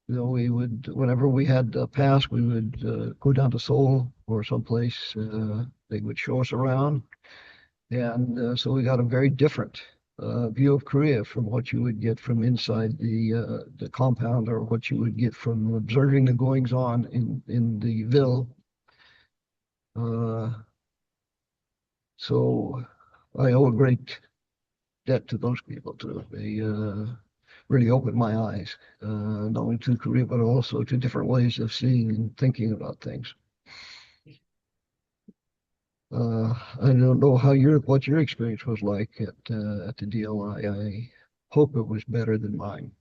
we would, whenever we had a pass, we would go down to Seoul or someplace. They would show us around, and so we got a very different view of Korea from what you would get from inside the compound, or what you would get from observing the goings on in the Ville. So I owe a great debt to those people too. They really opened my eyes, not only to Korea, but also to different ways of seeing and thinking about things. I don't know what your experience was like at the DLI. I hope it was better than mine.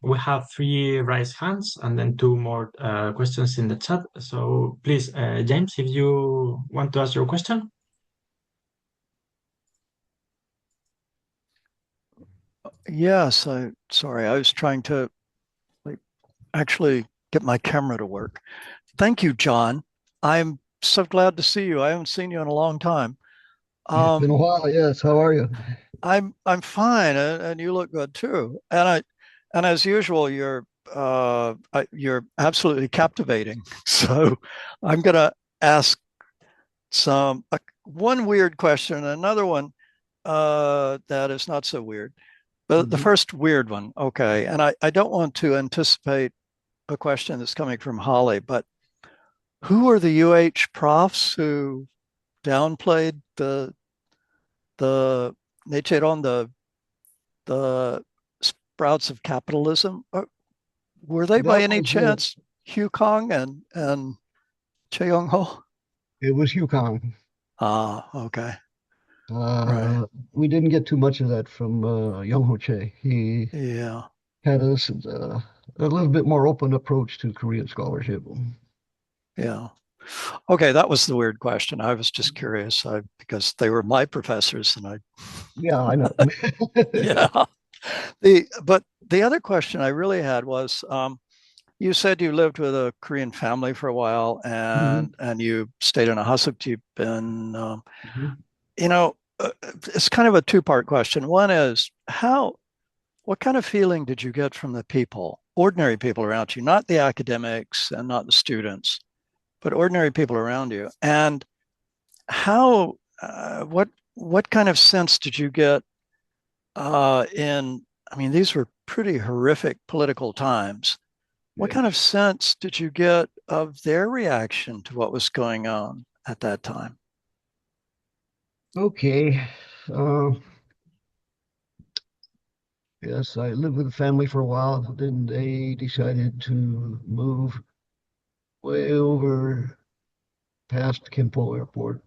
We have 3 raised hands and then 2 more questions in the chat. So please, James, if you want to ask your question. Yes, sorry, I was trying to actually get my camera to work. Thank you, John. I'm so glad to see you. I haven't seen you in a long time. It's been a while, yes. How are you? I'm fine, and you look good too. And as usual, you're absolutely captivating. So I'm gonna ask one weird question and another one that is not so weird. But the first weird one, okay. And I don't want to anticipate a question that's coming from Holly, but who are the UH profs who downplayed the Necheron, the sprouts of capitalism? Were they by any chance Hugh Kong and Che Young Ho? It was Hugh Kong. Ah, okay. Right. We didn't get too much of that from Young Ho Che. He had us a little bit more open approach to Korean scholarship. Yeah. Okay, that was the weird question. I was just curious because they were my professors, and Yeah, I know. yeah. But the other question I really had was, you said you lived with a Korean family for a while, and you stayed in a hasukjip, and it's kind of a two-part question. One is what kind of feeling did you get from the people, ordinary people around you, not the academics and not the students, but ordinary people around you? And what kind of sense did you get in I mean, these were pretty horrific political times. What kind of sense did you get of their reaction to what was going on at that time? Okay. Yes, I lived with the family for a while. Then they decided to move way over past Kimpo Airport.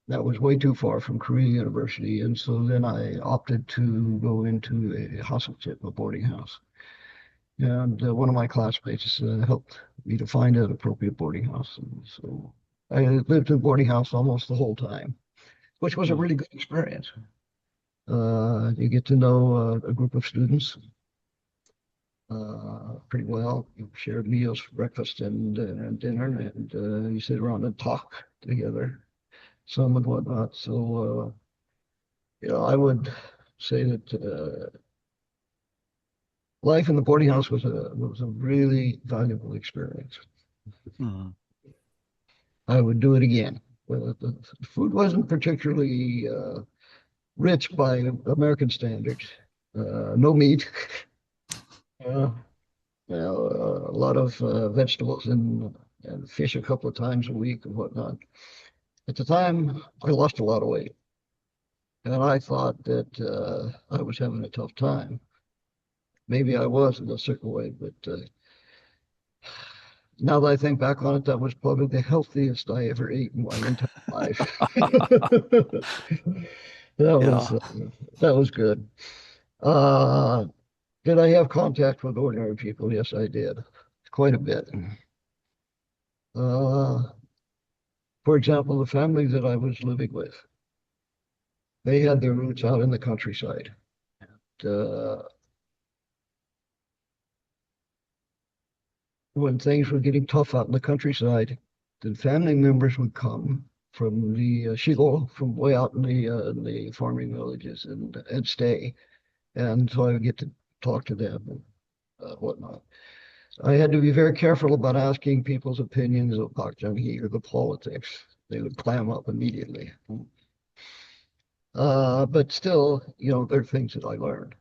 That was way too far from Korea University. And so then I opted to go into a hospital, a boarding house. And one of my classmates helped me to find an appropriate boarding house. And so I lived in a boarding house almost the whole time, which was a really good experience. You get to know a group of students pretty well. You share meals, breakfast and dinner, and you sit around and talk together, some and whatnot. So, I would say that life in the boarding house was a really valuable experience. Mm-hmm. I would do it again. The food wasn't particularly rich by American standards. No meat. A lot of vegetables and fish a couple of times a week and whatnot. At the time, I lost a lot of weight, and I thought that I was having a tough time. Maybe I was in a certain way, but now that I think back on it, that was probably the healthiest I ever ate in my entire life. That was good. Did I have contact with ordinary people? Yes, I did, quite a bit. For example, the family that I was living with, they had their roots out in the countryside. And, when things were getting tough out in the countryside, the family members would come from the Seoul, from way out in the farming villages, and stay. And so I would get to talk to them and whatnot. I had to be very careful about asking people's opinions of Park Chung-hee or the politics. They would clam up immediately. But still, there are things that I learned.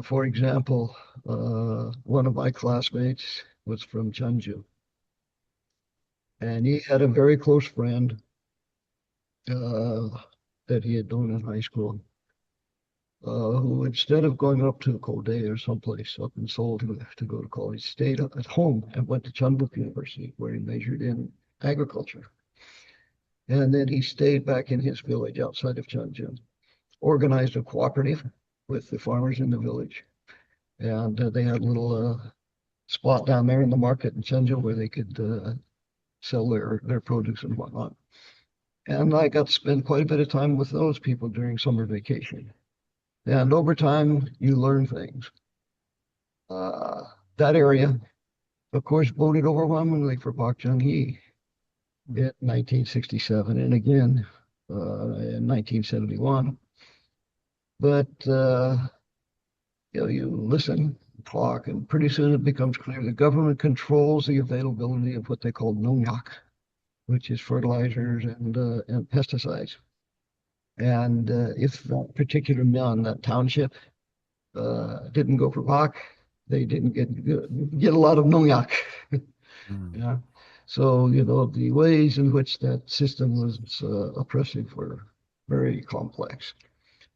For example, one of my classmates was from Jeonju, and he had a very close friend that he had known in high school, who instead of going up to Kodae or someplace up in Seoul to go to college, stayed at home and went to Nogŭp University, where he majored in agriculture. And then he stayed back in his village outside of Jeonju, organized a cooperative with the farmers in the village. And they had a little spot down there in the market in Jeonju where they could sell their produce and whatnot. And I got to spend quite a bit of time with those people during summer vacation. And over time, you learn things. That area, of course, voted overwhelmingly for Park Chung-hee in 1967 and again in 1971. But you listen, talk, and pretty soon it becomes clear the government controls the availability of what they call Nogŭp, which is fertilizers and pesticides. And if that particular mill, that township, didn't go for Bach, they didn't get a lot of Nogŭp. Yeah. So, the ways in which that system was oppressive were very complex.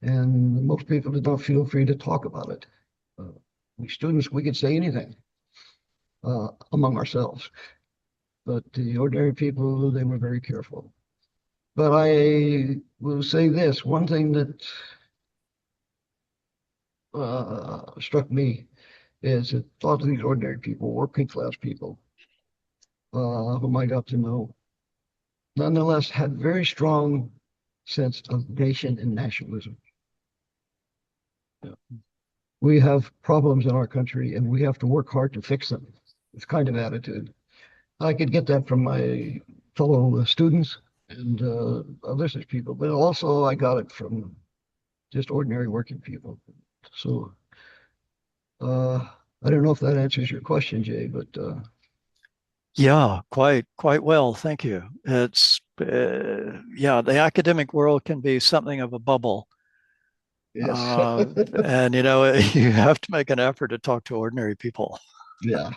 And most people did not feel free to talk about it. We students, we could say anything among ourselves. But the ordinary people, they were very careful. But I will say this, one thing that struck me is that a lot of these ordinary people, working class people, whom I got to know, nonetheless had very strong sense of nation and nationalism. Yeah. We have problems in our country and we have to work hard to fix them. This kind of attitude. I could get that from my fellow students and other such people, but also I got it from just ordinary working people. So I don't know if that answers your question, Jay, but yeah, quite well. Thank you. It's the academic world can be something of a bubble. Yes. And you have to make an effort to talk to ordinary people. Yeah.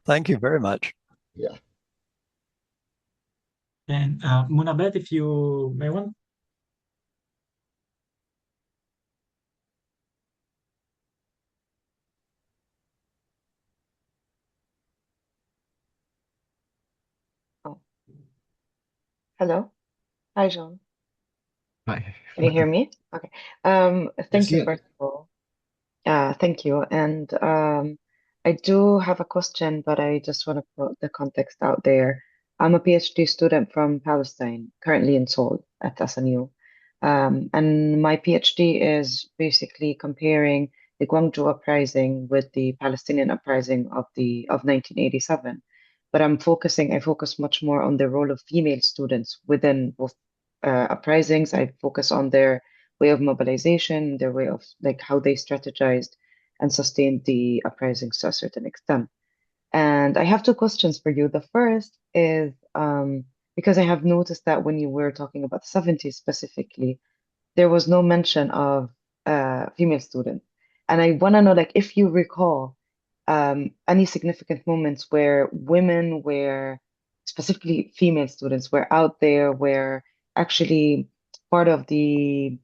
Thank you very much. Yeah. And Munabet, if you may want. Oh, hello. Hi, John. Hi. Can you hear me? Okay. Thank you, Yeah. first of all. Thank you. And I do have a question, but I just want to put the context out there. I'm a PhD student from Palestine, currently in Seoul at SNU. And my PhD is basically comparing the Gwangju uprising with the Palestinian uprising of 1987. But I focus much more on the role of female students within both uprisings. I focus on their way of mobilization, their way of like how they strategized and sustained the uprisings to a certain extent. And I have two questions for you. The first is because I have noticed that when you were talking about the 70s specifically, there was no mention of female students. And I want to know, like, if you recall any significant moments where women were, specifically female students, were out there, were actually part of the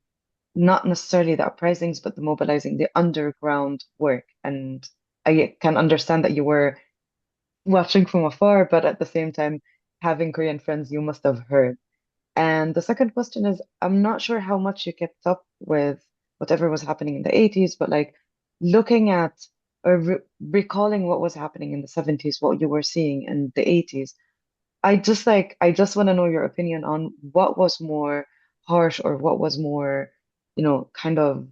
not necessarily the uprisings, but the mobilizing, the underground work. And I can understand that you were watching from afar, but at the same time, having Korean friends, you must have heard. And the second question is, I'm not sure how much you kept up with whatever was happening in the 80s, but like looking at or recalling what was happening in the 70s, what you were seeing in the 80s, I just want to know your opinion on what was more harsh or what was more, kind of,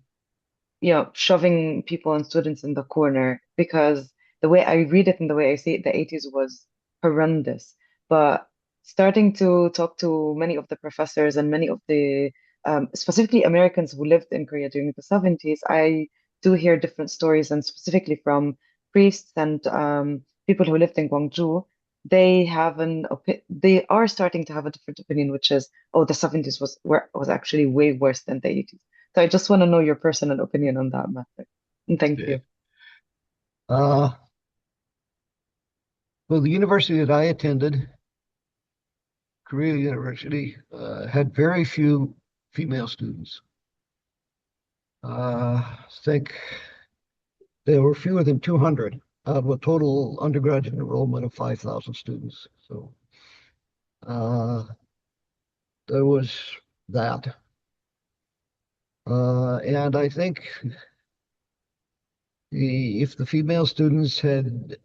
shoving people and students in the corner because the way I read it and the way I see it, the 80s was horrendous. But starting to talk to many of the professors and many of the specifically Americans who lived in Korea during the 70s, I do hear different stories, and specifically from priests and people who lived in Gwangju, they are starting to have a different opinion, which is, oh, the 70s was actually way worse than the 80s. So I just want to know your personal opinion on that matter. And thank Yeah. you. Uh, well, the university that I attended, Korea University, had very few female students. I think there were fewer than 200 out of a total undergraduate enrollment of 5,000 students. So there was that. And I think if the female students had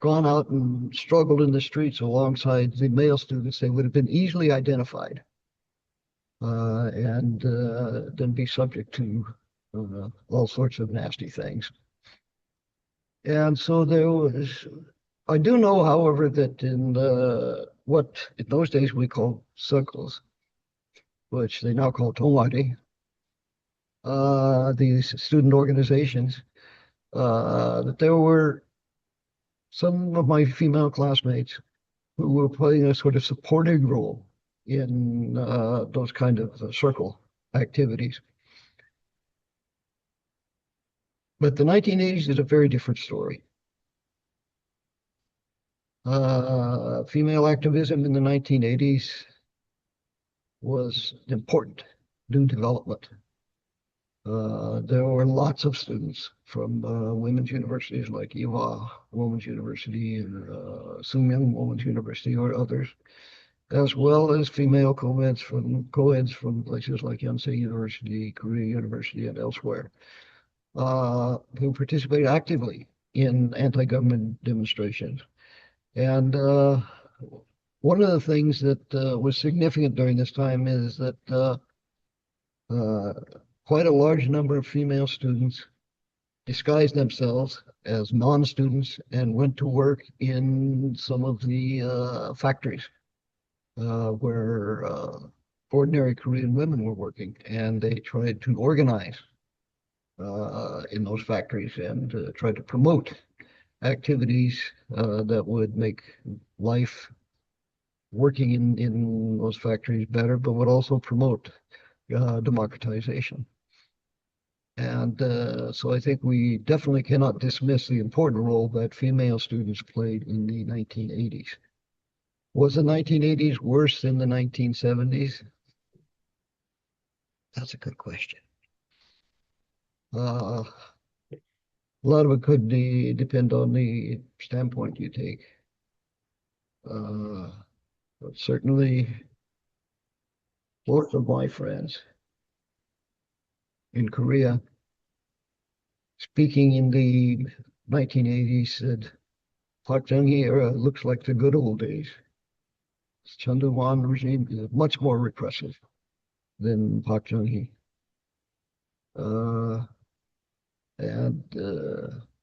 gone out and struggled in the streets alongside the male students, they would have been easily identified and then be subject to all sorts of nasty things. And so I do know, however, that in what in those days we called circles, which they now call Tongwari, these student organizations, that there were some of my female classmates who were playing a sort of supporting role in those kind of circle activities. But the 1980s is a very different story. Female activism in the 1980s was important new development. There were lots of students from women's universities like Ewha Women's University and Sungmyung Women's University or others, as well as female co-eds from places like Yonsei University, Korea University, and elsewhere, who participated actively in anti-government demonstrations. And one of the things that was significant during this time is that quite a large number of female students disguised themselves as non-students and went to work in some of the factories where ordinary Korean women were working, and they tried to organize in those factories and try to promote activities that would make life working in those factories better, but would also promote democratization. And so I think we definitely cannot dismiss the important role that female students played in the 1980s. Was the 1980s worse than the 1970s? That's a good question. A lot of it could depend on the standpoint you take. But certainly, both of my friends in Korea, speaking in the 1980s, said, Park Chung-hee era looks like the good old days. Chundu-wan regime is much more repressive than Park Chung-hee. And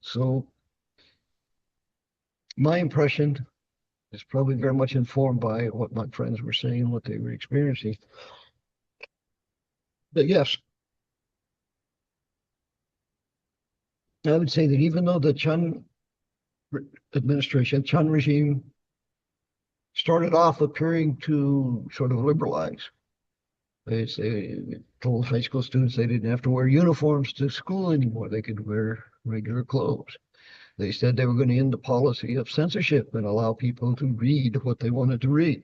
so my impression is probably very much informed by what my friends were saying, what they were experiencing. But yes, I would say that even though the Chun administration, Chun regime, started off appearing to sort of liberalize. They told high school students they didn't have to wear uniforms to school anymore. They could wear regular clothes. They said they were going to end the policy of censorship and allow people to read what they wanted to read.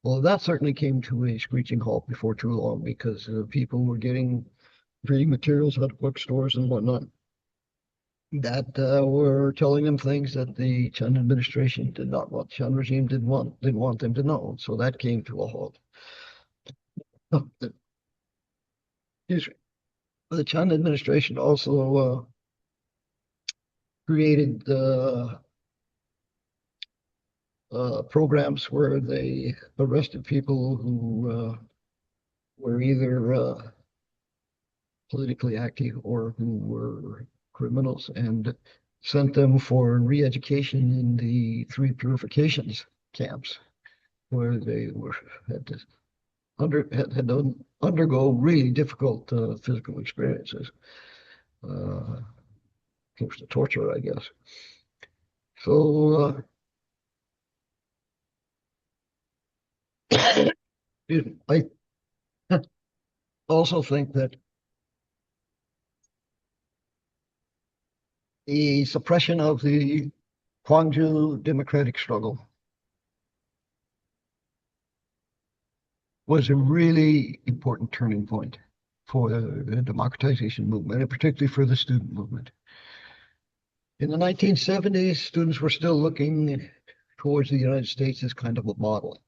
Well, that certainly came to a screeching halt before too long because people were getting reading materials out of bookstores and whatnot that were telling them things that the Chun administration did not want. The Chun regime didn't want them to know. So that came to a halt. The Chun administration also created programs where they arrested people who were either politically active or who were criminals and sent them for re-education in the 3 purifications camps where they had to undergo really difficult physical experiences, close to torture, I guess. So I also think that the suppression of the Gwangju democratic struggle was a really important turning point for the democratization movement, and particularly for the student movement. In the 1970s, students were still looking towards the United States as kind of a model,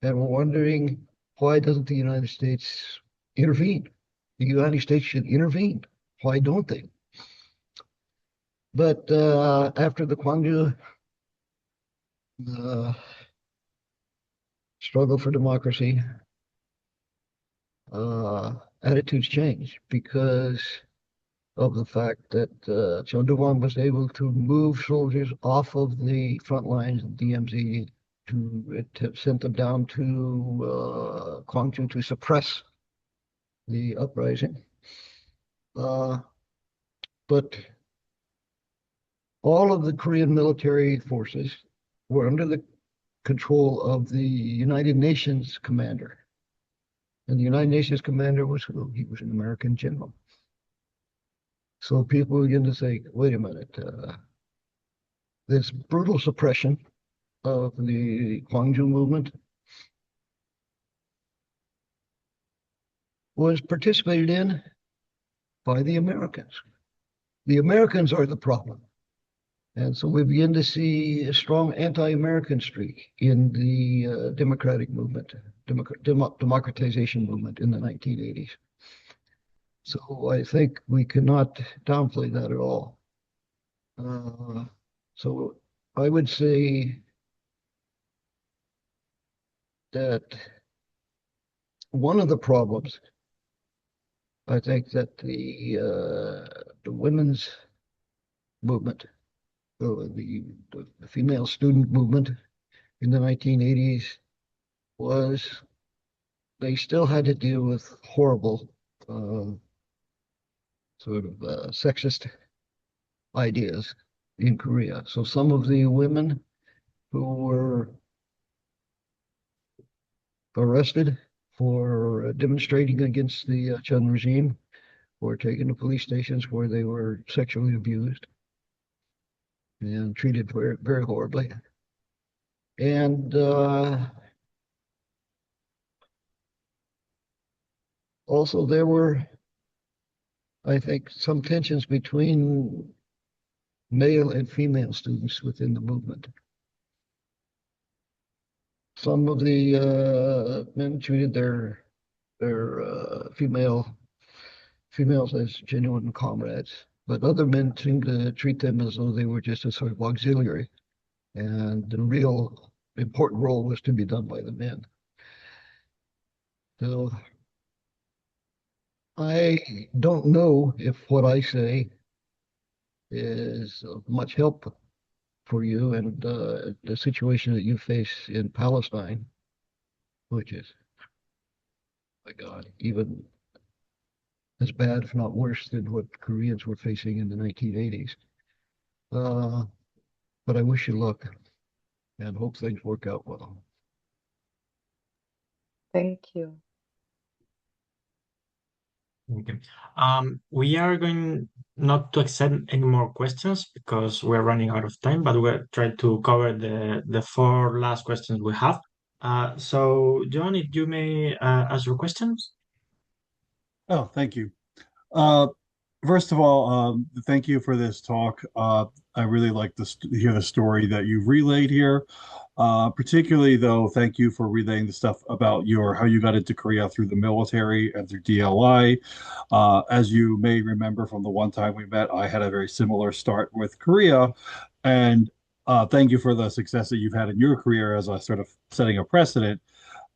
and were wondering, why doesn't the United States intervene? The United States should intervene. Why don't they? But after the Gwangju struggle for democracy, attitudes changed because of the fact that Chundu-wan was able to move soldiers off of the front lines of DMZ to send them down to Gwangju to suppress the uprising. But all of the Korean military forces were under the control of the United Nations commander. And the United Nations commander was who? He was an American general. So people begin to say, wait a minute, this brutal suppression of the Gwangju movement was participated in by the Americans. The Americans are the problem. And so we begin to see a strong anti-American streak in the democratic movement, democratization movement in the 1980s. So I think we cannot downplay that at all. So I would say that one of the problems, I think that the women's movement, the female student movement in the 1980s was they still had to deal with horrible sort of sexist ideas in Korea. So some of the women who were arrested for demonstrating against the Chun regime, or taken to police stations where they were sexually abused and treated very, very horribly. And also there were, I think, some tensions between male and female students within the movement. Some of the men treated their females as genuine comrades, but other men seemed to treat them as though they were just a sort of auxiliary, and the real important role was to be done by the men. So I don't know if what I say is of much help for you and the situation that you face in Palestine, which is, my God, even as bad, if not worse, than what Koreans were facing in the 1980s. But I wish you luck and hope things work out well. Thank you. Okay. We are going not to accept any more questions because we're running out of time, but we're trying to cover the four last questions we have. So, John, if you may ask your questions. Oh, thank you. First of all, thank you for this talk. I really like to hear the story that you've relayed here. Particularly, though, thank you for relaying the stuff about how you got into Korea through the military and through DLI. As you may remember from the one time we met, I had a very similar start with Korea, and thank you for the success that you've had in your career as a sort of setting a precedent.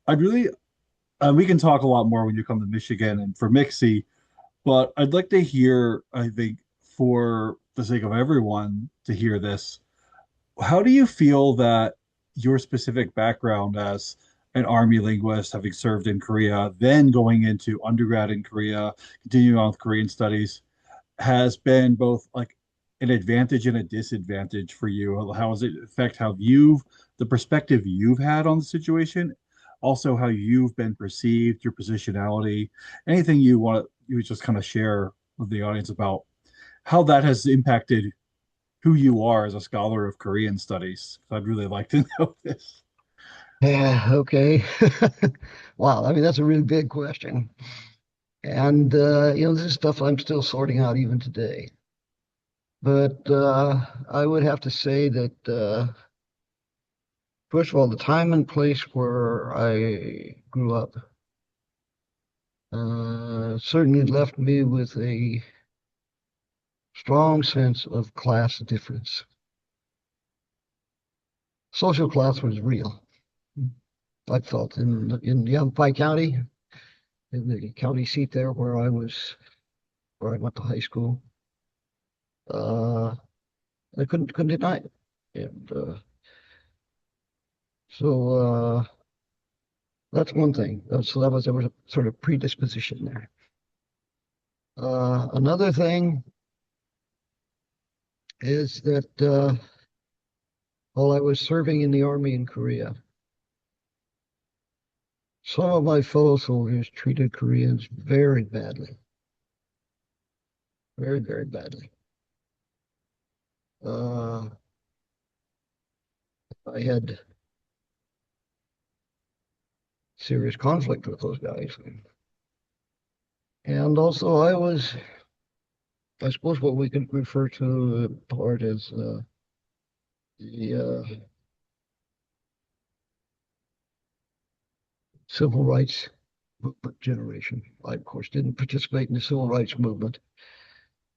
I'd really, we can talk a lot more when you come to Michigan and for Mixie. But I'd like to hear, I think, for the sake of everyone to hear this, how do you feel that your specific background as an Army linguist, having served in Korea, then going into undergrad in Korea, continuing on with Korean studies, has been both like an advantage and a disadvantage for you? How does it affect the perspective you've had on the situation? Also, how you've been perceived, your positionality, anything you just kind of share with the audience about how that has impacted who you are as a scholar of Korean studies. I'd really like to know this. Yeah, okay. Wow, I mean, that's a really big question. And, this is stuff I'm still sorting out even today. But I would have to say that, first of all, the time and place where I grew up certainly left me with a strong sense of class difference. Social class was real. I felt in Yavapai County, in the county seat there where I went to high school. I couldn't deny it. And so that's one thing. So there was a sort of predisposition there. Another thing is that while I was serving in the Army in Korea, some of my fellow soldiers treated Koreans very badly. Very, very badly. I had serious conflict with those guys. And also I suppose what we could refer to in part as the civil rights movement generation. I, of course, didn't participate in the civil rights movement,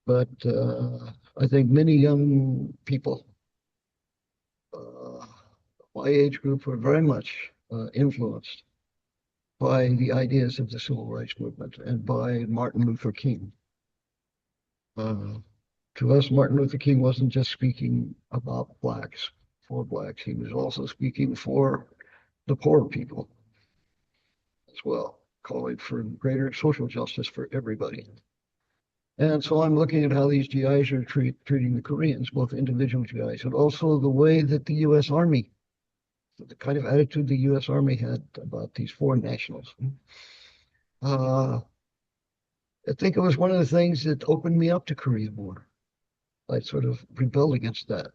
but I think many young people, my age group, were very much influenced by the ideas of the civil rights movement and by Martin Luther King. To us, Martin Luther King wasn't just speaking about blacks, for blacks. He was also speaking for the poor people as well, calling for greater social justice for everybody. And so I'm looking at how these GIs are treating the Koreans, both individual GIs, and also the way that the U.S. Army the kind of attitude the U.S. Army had about these foreign nationals. I think it was one of the things that opened me up to Korea more. I sort of rebelled against that.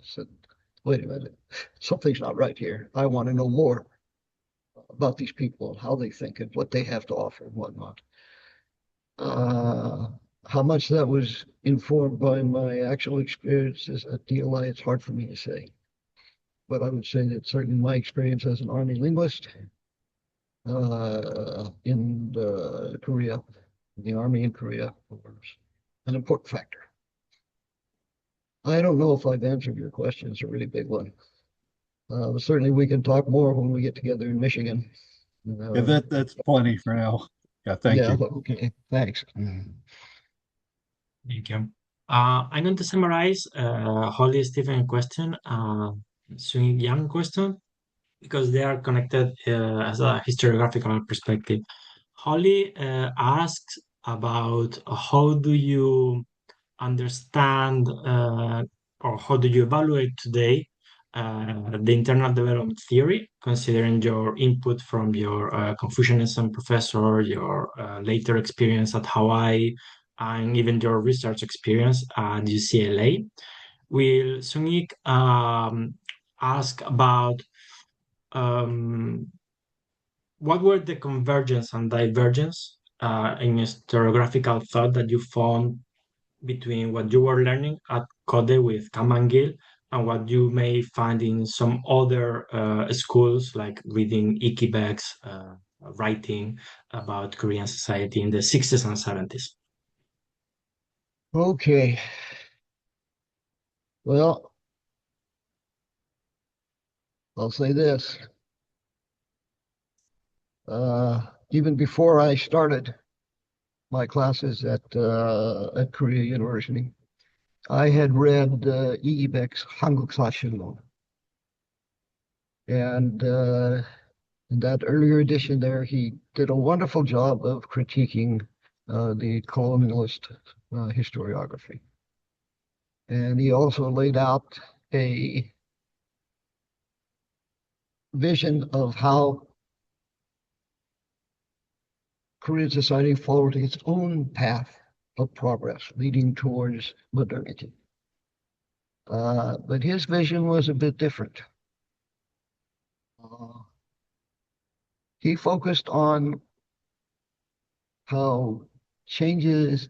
Said, wait a minute, something's not right here. I want to know more about these people and how they think and what they have to offer and whatnot. How much that was informed by my actual experiences at DLI, it's hard for me to say. But I would say that certainly my experience as an Army linguist in Korea, the Army in Korea, was an important factor. I don't know if I've answered your question. It's a really big one. But certainly we can talk more when we get together in Michigan. Yeah, that's plenty for now. Yeah, thank yeah, you. okay, thanks. Thank you. I'm going to summarize Holly Stephen question, Swing Young question, because they are connected as a historiographical perspective. Holly asks about how do you understand or how do you evaluate today the internal development theory, considering your input from your Confucianism professor, your later experience at Hawaii, and even your research experience at UCLA? Will Sungik ask about what were the convergence and divergence in historiographical thought that you found between what you were learning at Code with Kamangil and what you may find in some other schools, like reading Ikibek's writing about Korean society in the 60s and 70s? Okay. Well, I'll say this. Even before I started my classes at Korea University, I had read Ikibek's Hanguk Sashilong. And in that earlier edition there, he did a wonderful job of critiquing the colonialist historiography. And he also laid out a vision of how Korean society followed its own path of progress, leading towards modernity. But his vision was a bit different. He focused on how changes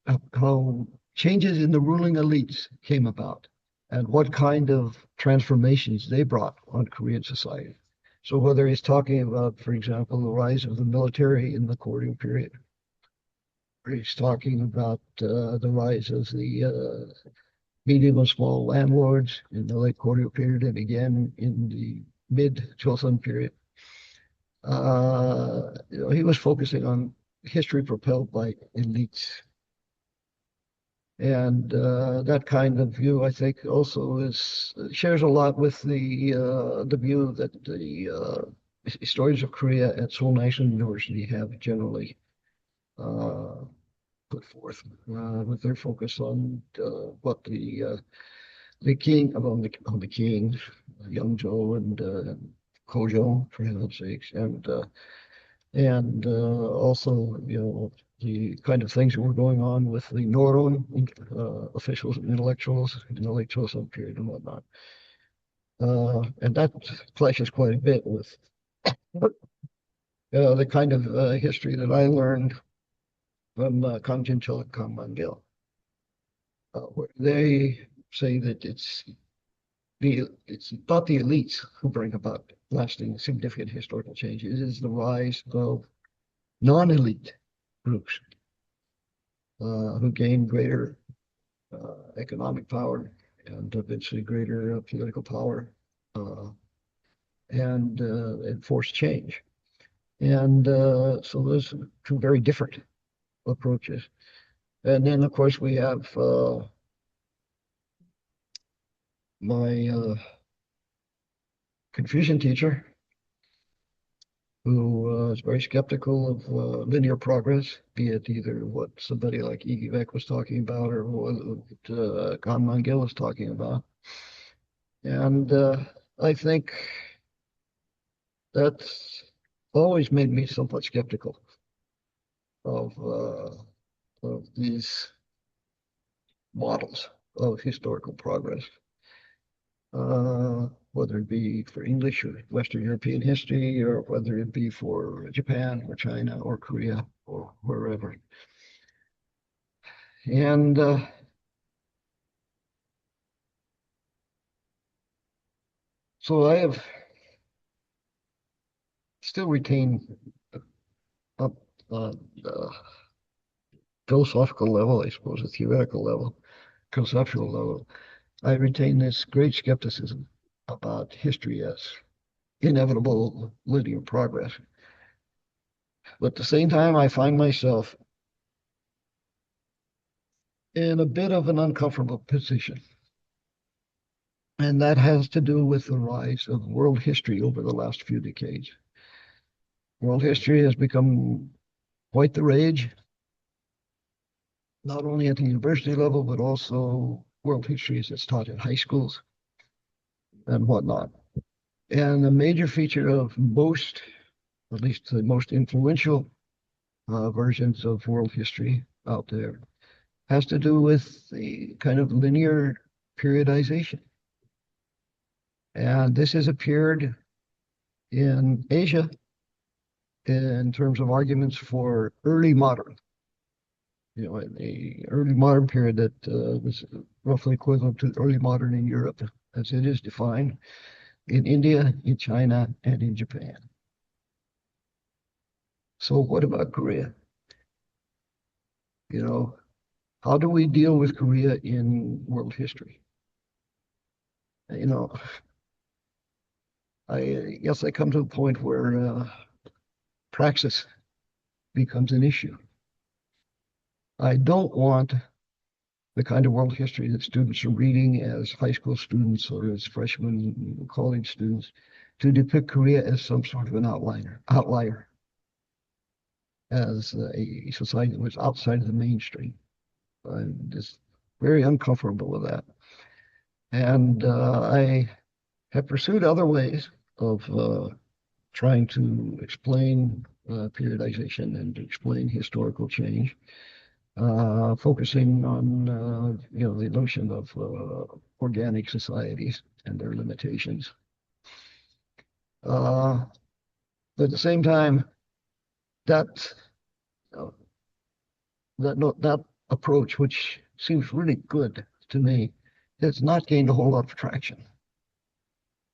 in the ruling elites came about and what kind of transformations they brought on Korean society. So whether he's talking about, for example, the rise of the military in the Korean period, or he's talking about the rise of the medium and small landlords in the late Korean period and again in the mid-Joseon period, he was focusing on history propelled by elites. And that kind of view, I think, also shares a lot with the view that the historians of Korea at Seoul National University have generally put forth, with their focus on what the king, on the king, Youngjo and Kojo, for heaven's sakes, and also, the kind of things that were going on with the Noron officials and intellectuals in the late Joseon period and whatnot. And that clashes quite a bit with the kind of history that I learned from Kang Jin-chul and Kang Man-gil, where they say that it's not the elites who bring about lasting, significant historical changes. It is the rise of non-elite groups who gain greater economic power and eventually greater political power and enforce change. And so those are two very different approaches. And then, of course, we have my Confucian teacher, who is very skeptical of linear progress, be it either what somebody like Ikibek was talking about or what Kang Man-gil was talking about. And I think that's always made me somewhat skeptical of these models of historical progress, whether it be for English or Western European history, or whether it be for Japan or China or Korea or wherever. And so I have still retained up the philosophical level, I suppose, a theoretical level, conceptual level. I retain this great skepticism about history as inevitable linear progress. But at the same time, I find myself in a bit of an uncomfortable position. And that has to do with the rise of world history over the last few decades. World history has become quite the rage, not only at the university level, but also world history as it's taught in high schools and whatnot. And a major feature of most, at least the most influential versions of world history out there, has to do with the kind of linear periodization. And this has appeared in Asia in terms of arguments for early modern. You know, in the early modern period that was roughly equivalent to early modern in Europe, as it is defined, in India, in China, and in Japan. So what about Korea? You know, how do we deal with Korea in world history? You know, I guess I come to a point where praxis becomes an issue. I don't want the kind of world history that students are reading as high school students or as freshmen college students to depict Korea as some sort of an outlier, as a society that was outside of the mainstream. I'm just very uncomfortable with that. And I have pursued other ways of trying to explain periodization and to explain historical change, focusing on you know, the notion of organic societies and their limitations. But at the same time, that approach, which seems really good to me, has not gained a whole lot of traction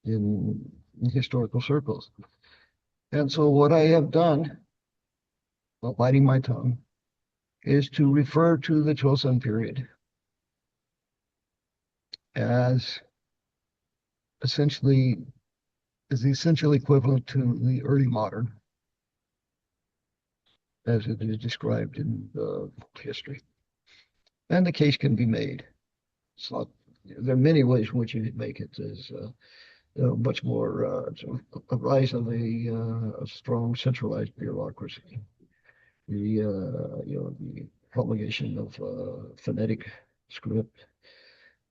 in historical circles. And so what I have done, while biting my tongue, is to refer to the Joseon period as essentially the essential equivalent to the early modern, as it is described in history. And the case can be made. It's not, there are many ways in which you can make it. There's much more a rise of a strong centralized bureaucracy. The you know, the promulgation of phonetic script,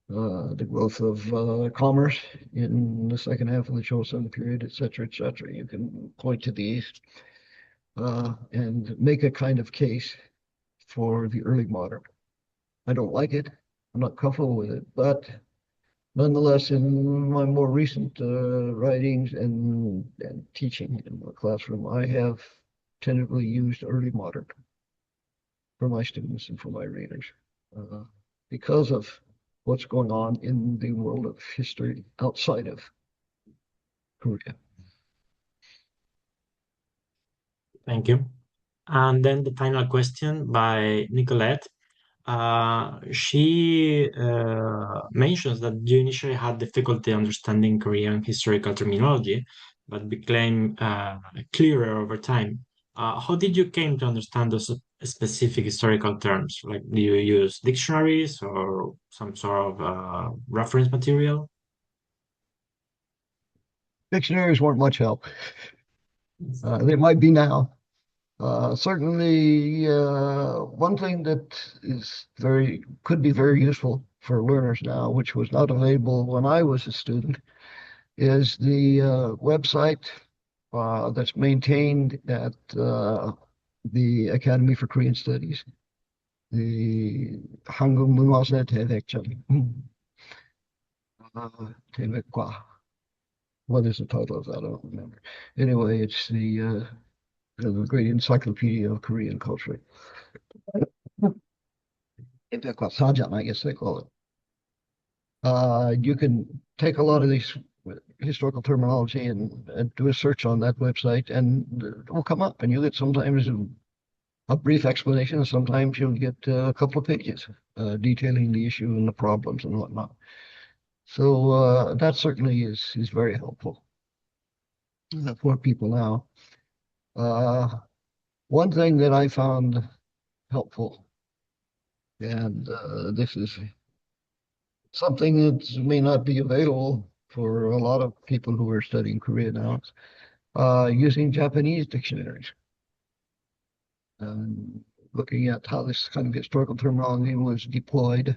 the growth of commerce in the second half of the Joseon period, et cetera, et cetera. You can point to these and make a kind of case for the early modern. I don't like it. I'm not comfortable with it, but nonetheless, in my more recent writings and teaching in the classroom, I have tentatively used early modern for my students and for my readers because of what's going on in the world of history outside of Korea. Thank you. And then the final question by Nicolette. She mentions that you initially had difficulty understanding Korean historical terminology, but became clearer over time. How did you came to understand those specific historical terms? Like, do you use dictionaries or some sort of reference material? Dictionaries weren't much help. They might be now. Certainly, one thing that could be very useful for learners now, which was not available when I was a student, is the website that's maintained at the Academy for Korean Studies, the 한국 문화재 대백전. 대백과. What is the title of that? I don't remember. Anyway, it's the great encyclopedia of Korean culture. 대백과 사전, I guess they call it. You can take a lot of these historical terminology and do a search on that website, and it will come up, and you get sometimes a brief explanation, and sometimes you'll get a couple of pages detailing the issue and the problems and whatnot. So that certainly is very helpful for people now. One thing that I found helpful, and this is something that may not be available for a lot of people who are studying Korea now, using Japanese dictionaries. Looking at how this kind of historical terminology was deployed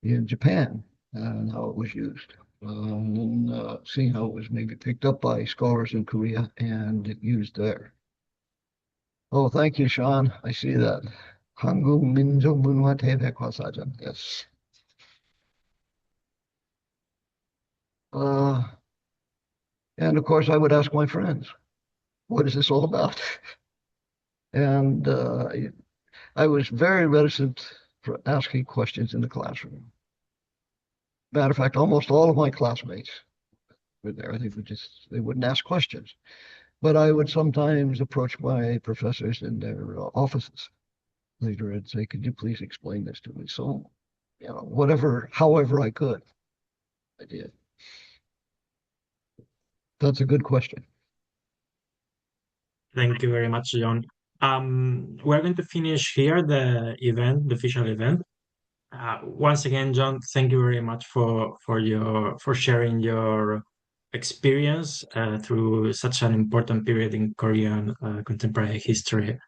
in Japan and how it was used. And seeing how it was maybe picked up by scholars in Korea and used there. Oh, thank you, Sean. I see that. 한국 민족 문화 대백과사전. Yes. And of course, I would ask my friends, what is this all about? And I was very reticent for asking questions in the classroom. Matter of fact, almost all of my classmates were there. They wouldn't ask questions. But I would sometimes approach my professors in their offices later and say, could you please explain this to me? So, however I could, I did. That's a good question. Thank you very much, John. We're going to finish here the official event. Once again, John, thank you very much for sharing your experience through such an important period in Korean contemporary history.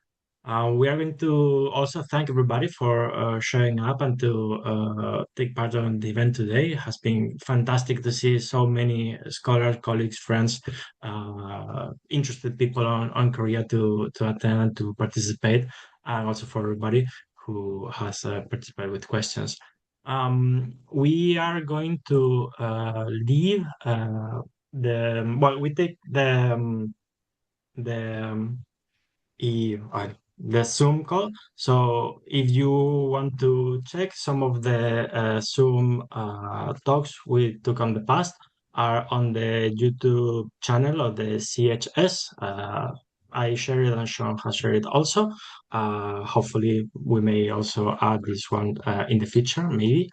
We are going to also thank everybody for showing up and to take part on the event today. It has been fantastic to see so many scholars, colleagues, friends, interested people on Korea to attend and to participate, and also for everybody who has participated with questions. We are going to leave we take the Zoom call. So if you want to check, some of the Zoom talks we took on the past are on the YouTube channel of the CHS. I shared it and Sean has shared it also. Hopefully we may also add this one in the future, maybe.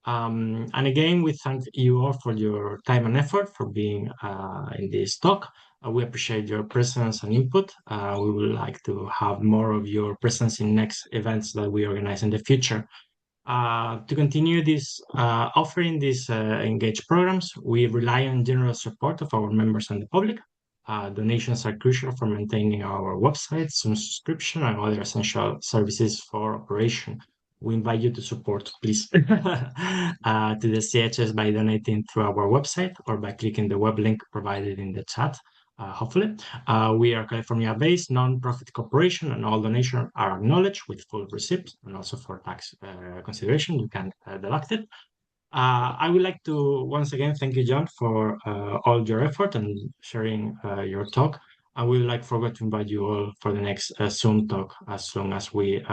And again, we thank you all for your time and effort for being in this talk. We appreciate your presence and input. We would like to have more of your presence in next events that we organize in the future. To continue this offering these engaged programs, we rely on generous support of our members and the public. Donations are crucial for maintaining our website, Zoom subscription, and other essential services for operation. We invite you to support, please, to the CHS by donating through our website or by clicking the web link provided in the chat. Hopefully, we are California-based non-profit corporation, and all donations are acknowledged with full receipts, and also for tax consideration, you can deduct it. I would like to once again thank you, John, for all your effort and sharing your talk. I would like forgot to invite you all for the next Zoom talk as soon as we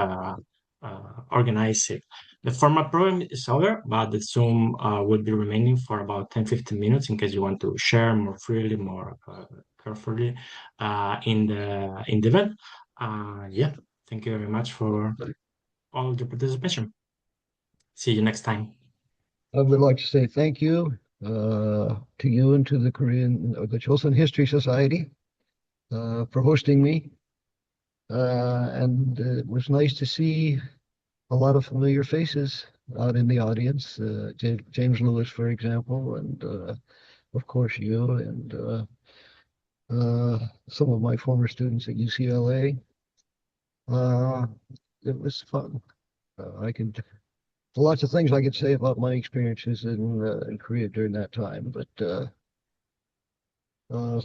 organize it. The format program is over, but the Zoom will be remaining for about 10-15 minutes in case you want to share more freely, more carefully in the event. Yeah, thank you very much for all your participation. See you next time. I would like to say thank you to you and to the Chosun History Society for hosting me. And it was nice to see a lot of familiar faces out in the audience. James Lewis, for example, and of course you, and some of my former students at UCLA. It was fun. Lots of things I could say about my experiences in Korea during that time, but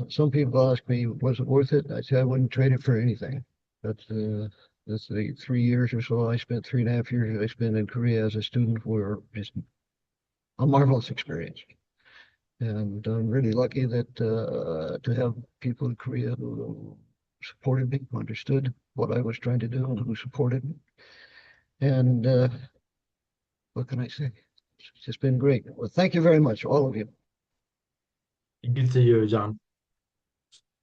Some people ask me, was it worth it? I say I wouldn't trade it for anything. That's the 3 years or so I spent, 3.5 years I spent in Korea as a student were just a marvelous experience. And I'm really lucky that to have people in Korea who supported me, who understood what I was trying to do, and who supported me. And what can I say? It's just been great. Well, thank you very much, all of you. Good to you, John.